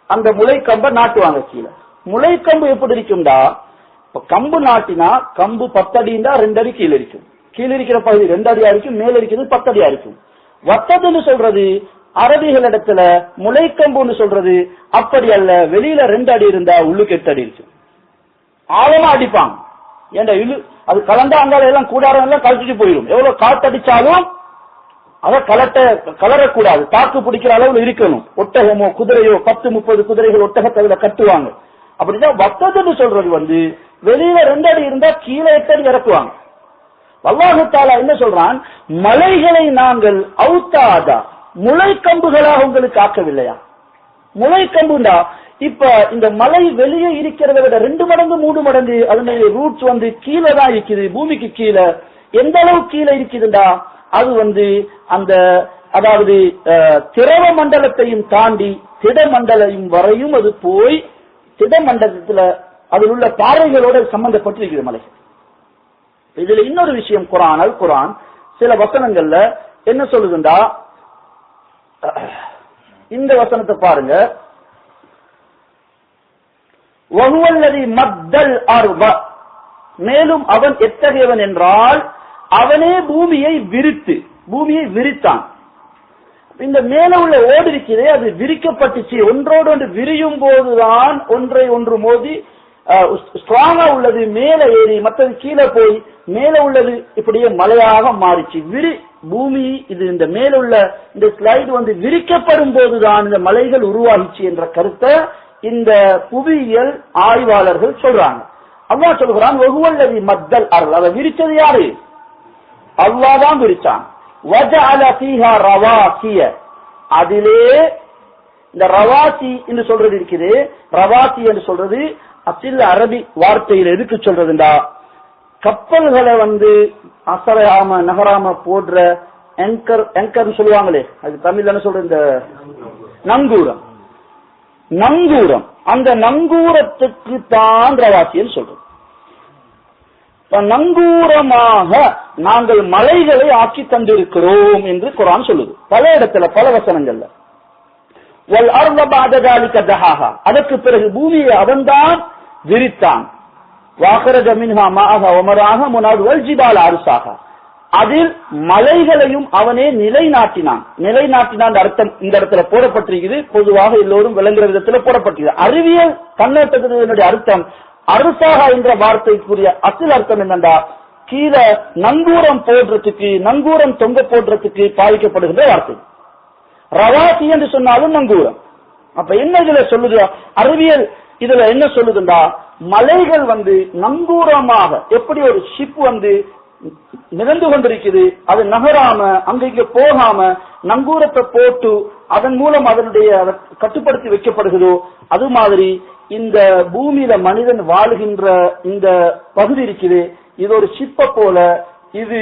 A: அந்த முளைக்கம்பை நாட்டுவாங்க. கீழே முளைக்கம்பு எப்படி இருக்கும்டா, கம்பு நாட்டினா கம்பு 10 அடிண்டா 2 அடி கீழே இருக்கும். கீழே இருக்கிற பகுதி 2 அடியா இருக்கும், மேல இருக்கிறது 10 அடியா இருக்கும். வத்ததுன்னு சொல்றது அரபிகளிடத்துல முளைக்கம்புன்னு சொல்றது அப்படி அல்ல. வெளியில 2 அடி இருந்தா உள்ளுக்கு 8 அடி இருக்கு. ஆழமா அடிப்பாங்க. ஏண்டா அது கலந்தா அங்கால எல்லாம் கூடாரம் எல்லாம் கழட்டிட்டு போயிடும். எவ்வளவு காத்தடிச்சாலும் அதை கலரக்கூடாது, தாக்கு பிடிக்கிற அளவுல இருக்கணும். ஒட்டகமோ குதிரையோ 10-30 குதிரைகள் ஒட்டகத்தை கட்டுவாங்க. அப்படிதான் வத்ததுன்னு சொல்றது வெளியில 2 அடி இருந்தா கீழே 8 அடி இறக்குவாங்க. அல்லாஹ் தஆலா என்ன சொல்றான், மலைகளை நாங்கள் அவுத்தாதா முளைக்கம்புகளாக உங்களுக்கு ஆக்கவில்லையா? முளைக்கம்புண்டா இப்ப இந்த மலை வெளியே இருக்கிறத விட 2 மடங்கு 3 மடங்கு அதனுடைய ரூட்ஸ் கீழே தான் இருக்குது, பூமிக்கு கீழே. எந்த அளவு கீழே இருக்குதுண்டா, அது அந்த அதாவது திரவ மண்டலத்தையும் தாண்டி திடமண்டலம் வரையும் அது போய் திடமண்டலத்துல அதில் உள்ள பாறைகளோட சம்பந்தப்பட்டிருக்கிறது மலை. இதுல இன்னொரு விஷயம், குர்ஆன் சில வசனங்கள்ல என்ன சொல்லுதுண்டா, இந்த வசனத்தை பாருங்க. வஹுவல்லதி மத்தல் அர்ப, மேலும் அவன் எத்தகையவன் என்றால் அவனே பூமியை விரித்தான். இந்த மேல உள்ள ஓடு இருக்கிறதே அது விரிக்கப்பட்டுச்சு. ஒன்றோடு ஒன்று விரியும் போதுதான் ஒன்றை ஒன்று மோதி ஸ்ட்ராங்கா உள்ளது மேல ஏறி, மற்றது கீழே போய் மேல உள்ளது இப்படியே மலையாக மாறிச்சு. பூமி இது இந்த மேல உள்ள இந்த ஸ்லைடு விரிக்கப்படும் போதுதான் இந்த மலைகள் உருவாகிச்சு என்ற கருத்தை இந்த புவியியல் ஆய்வாளர்கள் சொல்றாங்க. அல்லாஹ் சொல்கிறான், வஹுவல்லதி மத்தல் அர்ல், அதை விரிச்சது யாரு? அல்லாஹ் தான் விரிச்சான். வஜஅல ஃபீஹா ரவாசிய, அதிலே இந்த ரவாசி என்று சொல்றது இருக்குது. ரவாசி என்று சொல்றது அசில் அரபி வார்த்தையில் எதுக்கு சொல்றதுண்டா, கப்பல்களை அசராம நகராம போடுற எங்கர் சொல்லுவாங்களே, அது தமிழ்ல என்ன சொல்ற, இந்த நங்கூரம், அந்த நங்கூரத்துக்கு தான் ரவாசின்னு சொல்றது. நங்கூரமாக நாங்கள் மலைகளை ஆக்கி தந்திருக்கிறோம் என்று குர்ஆன் சொல்லுது பல இடத்துல, பல வசனங்கள்ல. வல் அர்த பஅத ذلك دحاها, அதற்கு பிறகு பூமியை அவன்தான் விரித்தான். வாخرج منها ماءها ومرعاها والجبال أرساها, அதில் மலைகளையும் அவனே நிலைநாட்டினான். அர்த்தம் இந்த இடத்துல போடப்பட்டிருக்குது, பொதுவாக எல்லோரும் விளங்குற விதத்துல போடப்பட்டிருக்கு. அறிவியல் கண்ணோட்டத்தினுடைய அர்த்தம் அருசாகா என்ற வார்த்தைக்குரிய அசல் அர்த்தம் என்னண்டா, கீழே நங்கூரம் போடுறதுக்கு, நங்கூரம் தொங்க போடுறதுக்கு பாதிக்கப்படுகின்ற வார்த்தை. ரவாசி என்று சொன்னாலும் நங்கூரம். அப்ப என்ன இதுல சொல்லுது அறிவியல், இதுல என்ன சொல்லுதுண்டா, மலைகள் நங்கூரமாக எப்படி ஒரு ஷிப் நிகழ்ந்து கொண்டிருக்குது, அது நகராம அங்க போகாம நங்கூரத்தை போட்டு அதன் மூலம் அதனுடைய கட்டுப்படுத்தி வைக்கப்படுகிறதோ, அது மாதிரி இந்த பூமியில மனிதன் வாழ்கின்ற இந்த பகுதி இருக்குது, இது ஒரு ஷிப்பை போல. இது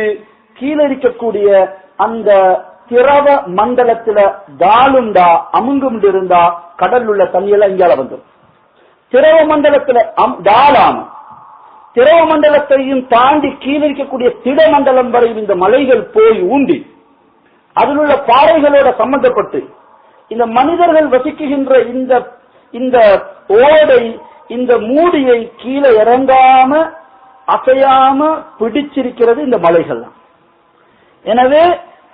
A: கீழே இருக்கக்கூடிய அந்த திரவ மண்டலத்துல தாளுண்டா அமுங்கும் இருந்தா கடல் உள்ள தண்ணியெல்லாம் இங்கால வந்துடும். திரவ மண்டலத்துல தாளாம திரவ மண்டலத்தையும் தாண்டி கீழே இருக்கக்கூடிய திட மண்டலம் வரை இந்த மலைகள் போய் ஊண்டி அதில் உள்ள பாறைகளோட சம்பந்தப்பட்டு இந்த மனிதர்கள் வசிக்குகின்ற இந்த ஓடை, இந்த மூடியை கீழே இறங்காம அசையாம பிடிச்சிருக்கிறது இந்த மலைகள். எனவே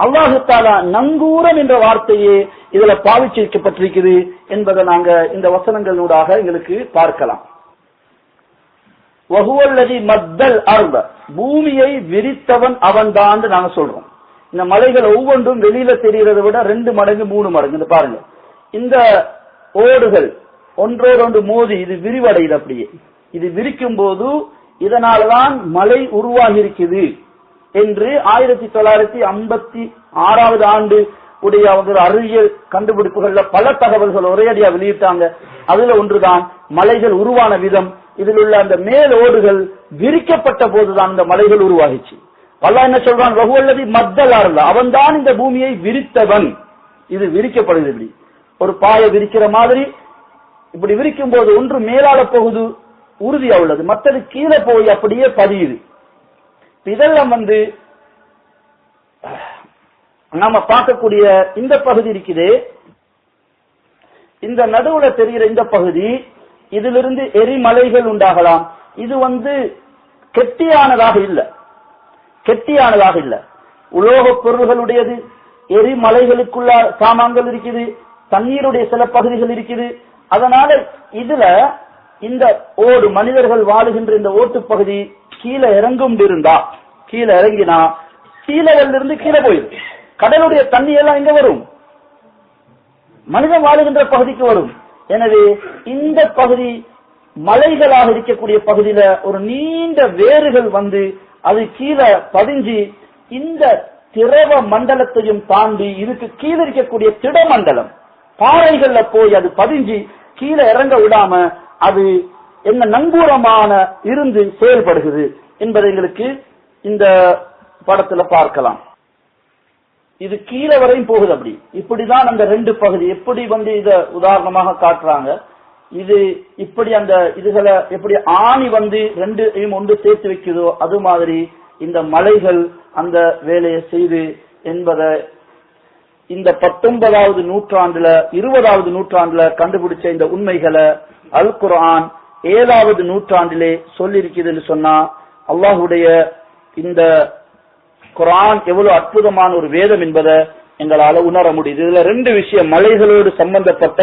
A: அல்லாஹ் தஆலா நங்கூரம் என்ற வார்த்தையே இதுல பாவிச்சிருக்கப்பட்டிருக்கிறது என்பதை நாங்க இந்த வசனங்களூடாக எங்களுக்கு பார்க்கலாம். வஹுவல்லதி மத்தல் அர்த, பூமியை விரித்தவன் அவன்தான் நாங்க சொல்றோம். இந்த மலைகள் ஒவ்வொன்றும் வெளியில தெரியறதை விட 2 மடங்கு 3 மடங்கு. இந்த பாருங்க, இந்த ஓடுகள் ஒன்றோடொன்று மோதி இது விரிவடையுது. அப்படியே இது விரிக்கும் போது இதனால்தான் மலை உருவாகி இருக்குது என்று 1956 ஆண்டு உடைய அவங்க அறிவியல் கண்டுபிடிப்புகள்ல பல தகவல்கள் ஒரேடியா வெளியிட்டாங்க. அதுல ஒன்றுதான் மலைகள் உருவான விதம். இதில் உள்ள அந்த மேல் ஓடுகள் விரிக்கப்பட்ட போதுதான் இந்த மலைகள் உருவாகிச்சு. அல்லாஹ் என்ன சொல்றான், வஹுவல்லதி மத்தல் அர்த, அவன்தான் இந்த பூமியை விரித்தவன். இது விரிக்கப்படுது. இப்படி ஒரு பாயை விரிக்கிற மாதிரி இப்படி விரிக்கும் போது ஒன்று மேலால போகுது, உறுதியா உள்ளது, மற்றது கீழே போய் அப்படியே பதியுது. இதெல்லாம் நாம பார்க்கக்கூடிய இந்த பகுதி இருக்குதே, இந்த நடுவுல தெரிகிற இந்த பகுதி, இதிலிருந்து எரிமலைகள் உண்டாகலாம். இது கெட்டியானதாக இல்ல, கெட்டியானதாக இல்ல, உலோக பொருள்களுடையது. எரிமலைகளுக்குள்ள சாமான்கள் இருக்குது, தண்ணீருடைய சில பகுதிகள் இருக்குது. அதனால இதுல இந்த ஓடு மனிதர்கள் வாழுகின்ற இந்த ஓட்டு பகுதி கீழே இறங்கும் இருந்தா, கீழே இறங்கினா கீழே இருந்து கீழே போயிடும். கடலுடைய தண்ணி எல்லாம் இங்க வரும், மனிதன் வாழுகின்ற பகுதிக்கு வரும். எனவே இந்த பகுதி மலைகளாக இருக்கக்கூடிய பகுதியில ஒரு நீண்ட வேர்கள் அது கீழே பதிஞ்சு இந்த திரவ மண்டலத்தையும் தாண்டி இதுக்கு கீழே இருக்கக்கூடிய திடமண்டலம் பாறைகள்ல போய் அது பதிஞ்சு கீழே இறங்க விடாம அது என்ன நங்கூரமான இருந்து செயல்படுகிறது என்பதை எங்களுக்கு இந்த படத்துல பார்க்கலாம். இது கீழே வரையும் போகுது. அப்படி இப்படிதான் அந்த 2 பகுதி எப்படி இத உதாரணமாக காட்டுறாங்க. இது இப்படி அந்த இதுகளை எப்படி ஆணி 2ஐயும் ஒன்று சேர்த்து வைக்குதோ அது மாதிரி இந்த மலைகள் அந்த வேலையை செய்து என்பதை இந்த 19வது நூற்றாண்டுல 20வது நூற்றாண்டுல கண்டுபிடிச்ச இந்த உண்மைகளை அல் குர்ஆன் 7வது நூற்றாண்டிலே சொல்லி இருக்குதுன்னு சொன்னா, அல்லாஹுடைய இந்த குர்ஆன் எவ்வளவு அற்புதமான ஒரு வேதம் என்பதை எங்களால உணர முடியுது. இதுல 2 விஷயம் மலைகளோடு சம்பந்தப்பட்ட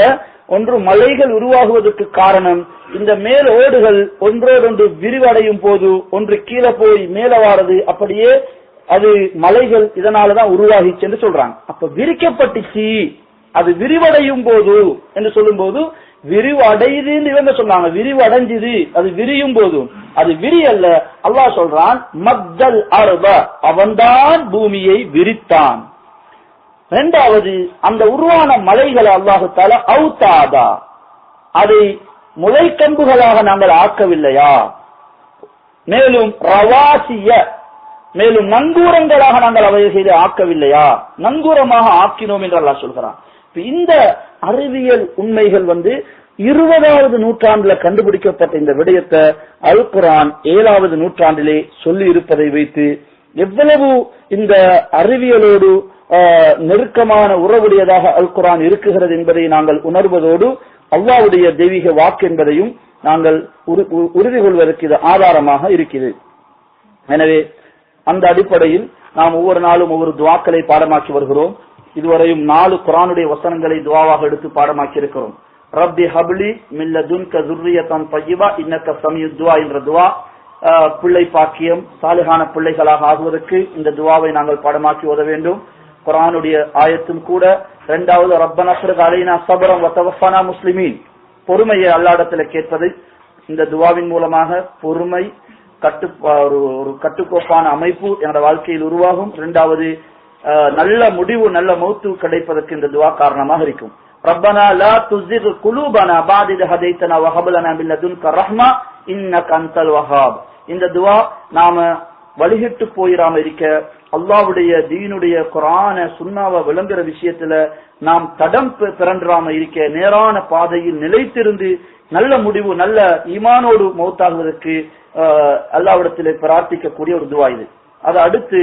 A: ஒன்று, மலைகள் உருவாகுவதற்கு காரணம் இந்த மேல் ஓடுகள் ஒன்றோடொன்று விரிவடையும் போது ஒன்று கீழே போய் மேல வாரது, அப்படியே அது மலைகள் இதனாலதான் உருவாகிச்சு என்று சொல்றாங்க. அப்ப விரிக்கப்பட்டுச்சு, அது விரிவடையும் போது என்று சொல்லும் போது விரிவடையுதுன்னு இவங்க சொன்னாங்க, விரிவடைஞ்சுது, அது விரியும் போதும் அது விரியல்ல. அல்லாஹ் சொல்றான் மத்தல் அர்த, அவன்தான் பூமியை விரித்தான். 2வது, அந்த உருவான மலைகளை அல்லாஹு தஆலா அவுதாதா, அதை முளைக்கம்புகளாக நாங்கள் ஆக்கவில்லையா, மேலும் ரவாசிய, மேலும் நங்கூரங்களாக நாங்கள் அவை செய்து ஆக்கவில்லையா, நங்கூரமாக ஆக்கினோம் என்று அல்லாஹ் சொல்கிறான். இந்த அறிவியல் உண்மைகள் 20வது நூற்றாண்டுல கண்டுபிடிக்கப்பட்ட இந்த விடயத்தை அல் குர்ஆன் 7வது நூற்றாண்டிலே சொல்லி இருப்பதை வைத்து எவ்வளவு இந்த அறிவியலோடு நெருக்கமான உறவுடையதாக அல் குர்ஆன் இருக்குகிறது என்பதை நாங்கள் உணர்வதோடு அல்லாஹ்வுடைய தெய்வீக வாக்கு என்பதையும் நாங்கள் உறுதி கொள்வதற்கு இது ஆதாரமாக இருக்கிறது. எனவே அந்த அடிப்படையில் நாம் ஒவ்வொரு நாளும் ஒவ்வொரு துஆக்களை பாடமாக்கி வருகிறோம். இதுவரையும் 4 குர்ஆனுடைய வசனங்களை துஆவாக எடுத்து பாடமாக்கி இருக்கிறோம். ரப்பி ஹப்லி மின் லதுன்க ذُرِّيَّةً طَيِّبَةً இன்னக ஸமீஉத் துஆ என்ற துஆ, பிள்ளை பாக்கியம் சாலிஹான பிள்ளைகளாக ஆகுவதற்கு இந்த துஆவை நாங்கள் பாடமாக்கி ஓத வேண்டும். குர்ஆனுடைய ஆயத்தும் கூட 2வது ரப்பனா ஃபிர்க் அலைனா ஸப்ரன் வ தவஃபனா முஸ்லிமீன், பொறுமையை அல்லாஹ்விடத்தில் கேட்பது. இந்த துஆவின் மூலமாக பொறுமை ஒரு கட்டுக்கோப்பான அமைப்பு என்னோட வாழ்க்கையில் உருவாகும். 2வது நல்ல முடிவு, நல்ல மௌத்து கிடைப்பதற்கு இந்த துஆ காரணமாக இருக்கும். ரப்பனா லா துஸிக் குலூபனா பஅத இத் ஹதைதனா வ ஹப் லனா மின் லதுன்க ரஹ்மா இன்னக அன்தல் வஹாப். இந்த துஆ நாம வழிகிட்டு போயிராம இருக்க, அல்லாஹ்வுடைய தீனுடைய குர்ஆன சுன்னாவை விளங்குற விஷயத்துல நாம் தடம் பிறன்றாம இருக்க, நேரான பாதையில் நிலைத்திருந்து நல்ல முடிவு நல்ல ஈமானோடு மௌத்தாகுவதற்கு அல்லாஹ்விடத்திலே பிரார்த்திக்கக்கூடிய ஒரு துஆ இது. அது அடுத்து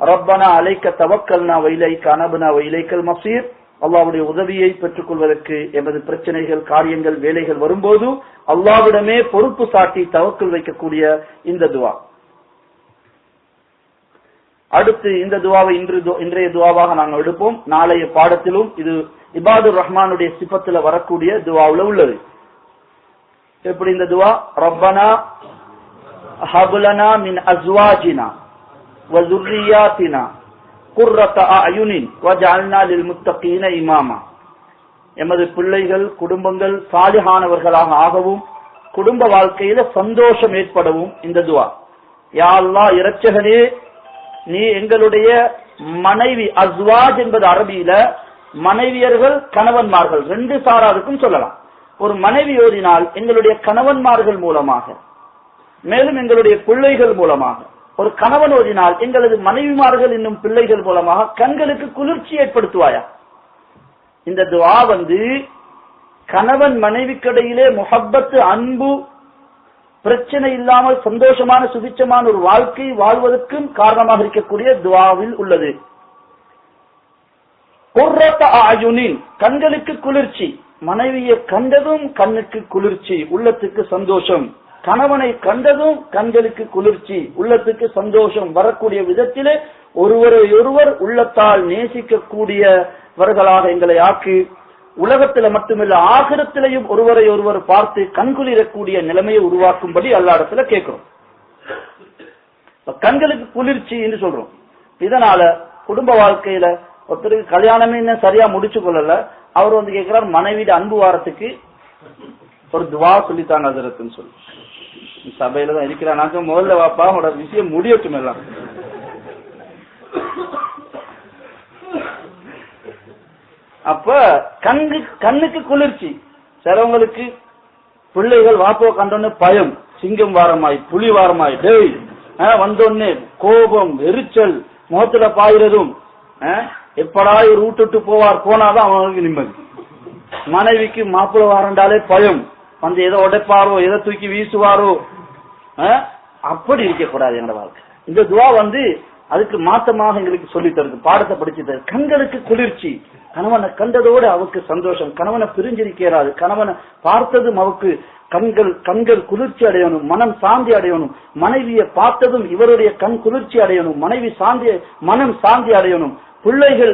A: ரப்பனா அலைக்க தவக்கல்னா வ இலைக அனப்னா வ இலைக்கல் மஸீர், அல்லாஹ்வுடைய உதவியை பெற்றுக் கொள்வதற்கு எமது பிரச்சனைகள் காரியங்கள் வேலைகள் வரும்போது அல்லாஹ்விடமே பொறுப்பு சாட்டி தவக்கல் வைக்கக்கூடிய இந்த துஆ. அடுத்து இந்த துஆவை இன்றைய துஆவாக நாங்கள் எடுப்போம். நாளைய பாடத்திலும் இது இபாதுர் ரஹ்மானுடைய சிபத்துல வரக்கூடிய துஆவுல உள்ளது. எப்படி இந்த துஆ? ரப்பனா ஹப்லனா மின் அஸ்வாஜினா வ ذُرِّيَّاتِنَا قُرَّةَ أَعْيُنٍ وَجَعَلْنَا لِلْمُتَّقِينَ إِمَامًا. எமது பிள்ளைகள் குடும்பங்கள் சாலிஹானவர்களாக ஆகவும் குடும்ப வாழ்க்கையில சந்தோஷம் ஏற்படவும் இந்த துஆ. யா அல்லாஹ் இரட்சகனே, நீ எங்களுடைய மனைவி, அஸ்வாஜ் என்பது அரபியில மனைவியர்கள் கணவன்மார்கள் ரெண்டு சாராருக்கும் சொல்லலாம். ஒரு மனைவி ஓதினால் எங்களுடைய கணவன்மார்கள் மூலமாக, மேலும் எங்களுடைய பிள்ளைகள் மூலமாக, ஒரு கணவன் ஓதினால் எங்களது மனைவிமார்கள் இன்னும் பிள்ளைகள் மூலமாக கண்களுக்கு குளிர்ச்சி ஏற்படுத்துவாயா. இந்த துஆ கணவன் மனைவிக்கிடையிலே முஹப்பத்து, அன்பு, பிரச்சனை இல்லாமல் சந்தோஷமான சுபிச்சமான ஒரு வாழ்க்கை வாழ்வதற்கும் காரணமாக இருக்கக்கூடிய துஆவில் உள்ளது. குர்ரத அயுனின், கண்களுக்கு குளிர்ச்சி. மனைவியை கண்டதும் கண்ணுக்கு குளிர்ச்சி, உள்ளத்துக்கு சந்தோஷம். கணவனை கண்டதும் கண்களுக்கு குளிர்ச்சி, உள்ளத்துக்கு சந்தோஷம் வரக்கூடிய விதத்திலே ஒருவரை ஒருவர் உள்ளத்தால் நேசிக்கக்கூடியவர்களாக எங்களை ஆக்கி, உலகத்தில மட்டுமல்ல ஆகிரத்திலையும் ஒருவரை ஒருவர் பார்த்து கண்குளிரக்கூடிய நிலைமையை உருவாக்கும்படி அல்லாஹ்விடத்துல கேட்கிறோம். கண்களுக்கு குளிர்ச்சி என்று சொல்றோம். இதனால குடும்ப வாழ்க்கையில ஒருத்தருக்கு கல்யாணமே இன்னும் சரியா முடிச்சு கொள்ளல, அவர் கேட்கிறார் மனைவிட அன்பு வாரத்துக்கு ஒரு துவா சொல்லித்தாங்க அதற்குன்னு சொல்லி. சபையில தான் இருக்கிறானாக்க முதல்ல வாப்பா அவனோட விஷயம் முடியட்டும் எல்லாம். அப்ப கண்ணுக்கு குளிர்ச்சி. சிலவங்களுக்கு பிள்ளைகள் வாப்போ கண்டோன்னு பயம், சிங்கம் வாரமாய் புலி வாரமாய் டேய் வந்தோன்னு கோபம், எரிச்சல், முகத்துல பாயிரதும், எப்படா ஒரு விட்டுட்டு போனாதான் அவங்களுக்கு நிம்மதி. மனைவிக்கு மாப்பிள்ள வாரண்டாலே பயம், வந்து எதை உடைப்பாரோ எதை தூக்கி வீசுவாரோ, அப்படி இருக்க கூடாது எங்க வாழ்க்கை. இந்த துவா அதுக்கு மாத்தமாக எங்களுக்கு சொல்லி தருது, பாடத்தை படிச்சு தருது. கண்களுக்கு குளிர்ச்சி, கணவனை கண்டதோடு அவருக்கு சந்தோஷம், கணவனை பிரிஞ்சிருக்கிறாரு, கணவனை பார்த்ததும் அவருக்கு கண்கள் குளிர்ச்சி அடையணும், மனம் சாந்தி அடையணும். மனைவியை பார்த்ததும் இவருடைய கண் குளிர்ச்சி அடையணும், மனம் சாந்தி அடையணும். பிள்ளைகள்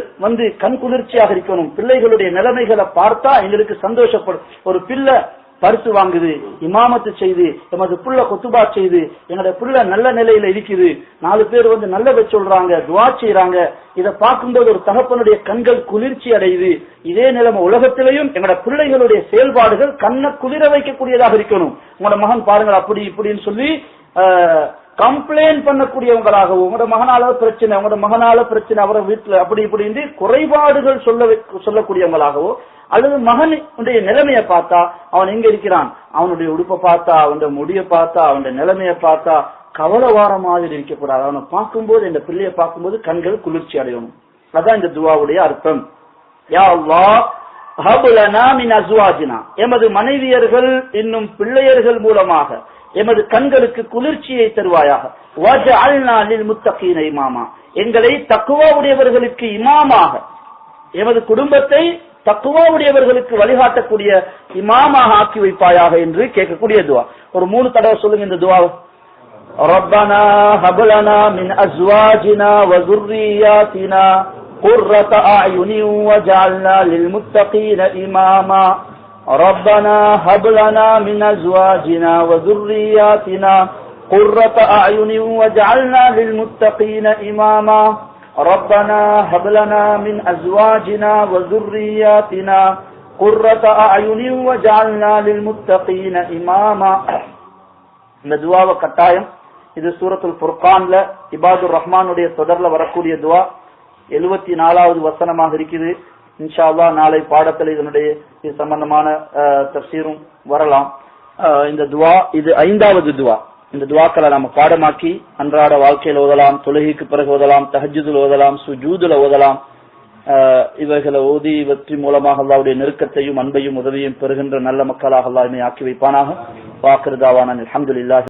A: கண் குளிர்ச்சியாக இருக்கணும். பிள்ளைகளுடைய நிலைமைகளை பார்த்தா எங்களுக்கு சந்தோஷப்படும். ஒரு பிள்ளை பரிசு வாங்குது, இமாமத்து செய்து, எமது புள்ள கொத்துபா செய்து, எங்களோட புள்ள நல்ல நிலையில இருக்குது, 4 பேர் நல்லதை சொல்றாங்க, துவா செய்யறாங்க. இதை பார்க்கும்போது ஒரு தகப்பனுடைய கண்கள் குளிர்ச்சி அடையுது. இதே நிலைமை உலகத்திலையும் எங்களோட பிள்ளைகளுடைய செயல்பாடுகள் கண்ணை குளிர வைக்கக்கூடியதாக இருக்கணும். உங்களோட மகன் பாருங்கள் அப்படி இப்படின்னு சொல்லி கம்ப்ளைண்ட் பண்ணக்கூடியவங்களாகவும், உங்களோட மகனால பிரச்சனை அவரை வீட்டுல அப்படி இப்படி குறைபாடுகள் சொல்லக்கூடியவங்களாகவோ, அல்லது மகனுடைய நிலைமையை பார்த்தா அவன் எங்க இருக்கிறான், அவனுடைய உடுப்பை பார்த்தா, அவனுடைய முடிய பார்த்தா, அவனுடைய நிலைமையை பார்த்தா கவலைவார மாதிரி இருக்கக்கூடாது. அவனை பார்க்கும்போது, இந்த பிள்ளையை பார்க்கும்போது கண்கள் குளிர்ச்சி அடையணும். அதான் இந்த துவாவுடைய அர்த்தம். யா அல்லாஹ் ஹப் லனா மின் அஸ்வாஜினா, எமது மனைவியர்கள் இன்னும் பிள்ளையர்கள் மூலமாக எமது கண்களுக்கு குளிர்ச்சியை தருவாயாக. வஜஅல்னா லில் முத்தகீன இமாமா, எங்களை தக்வா உடையவர்களுக்கு இமாமாக, எமது குடும்பத்தை தக்வா உடையவர்களுக்கு வழிகாட்டக்கூடிய இமாமாக ஆக்கி வைப்பாயாக என்று கேட்கக்கூடிய துவா. ஒரு 3 தடவை சொல்லுங்க இந்த துவாவை. ரப்பனா ஹப் லனா மின் அஸ்வாஜினா வ ذُرِّيَّاتِنَا قُرَّةَ أَعْيُنٍ وَجَعَلْنَا لِلْمُتَّقِينَ إِمَامًا. ربنا هب لنا من ازواجنا وذرياتنا قرة اعين واجعلنا للمتقين اماما. ربنا هب لنا من ازواجنا وذرياتنا قرة اعين واجعلنا للمتقين اماما. இந்த துஆவை கட்டாயம், இது சூரத்துல் ஃபுர்கான்ல இபாதுர் ரஹ்மானுடைய தொடர்ல வரக்கூடிய துஆ 74வது வசனமாக இருக்குது. இன்ஷா அல்லாஹ் நாளை பாடத்தில் இதனுடைய இது சம்பந்தமான தஃசீரும் வரலாம். இந்த துஆ இது 5வது துஆ. இந்த துஆக்களை நாம பாடமாக்கி அன்றாட வாழ்க்கையில் ஓதலாம், தொழுகைக்கு பிறகு ஓதலாம், தஹஜ்ஜுதுல ஓதலாம், சுஜூதுல ஓதலாம். இவைகளை ஓதி வெற்றி மூலமாக அல்லாஹ்வுடைய நெருக்கத்தையும் அன்பையும் உதவியும் பெறுகின்ற நல்ல மக்களாக அல்லாஹ் என்னை ஆக்கி வைப்பானாக. வாக்கிரு தாவானா அல்ஹம்துலில்லாஹ்.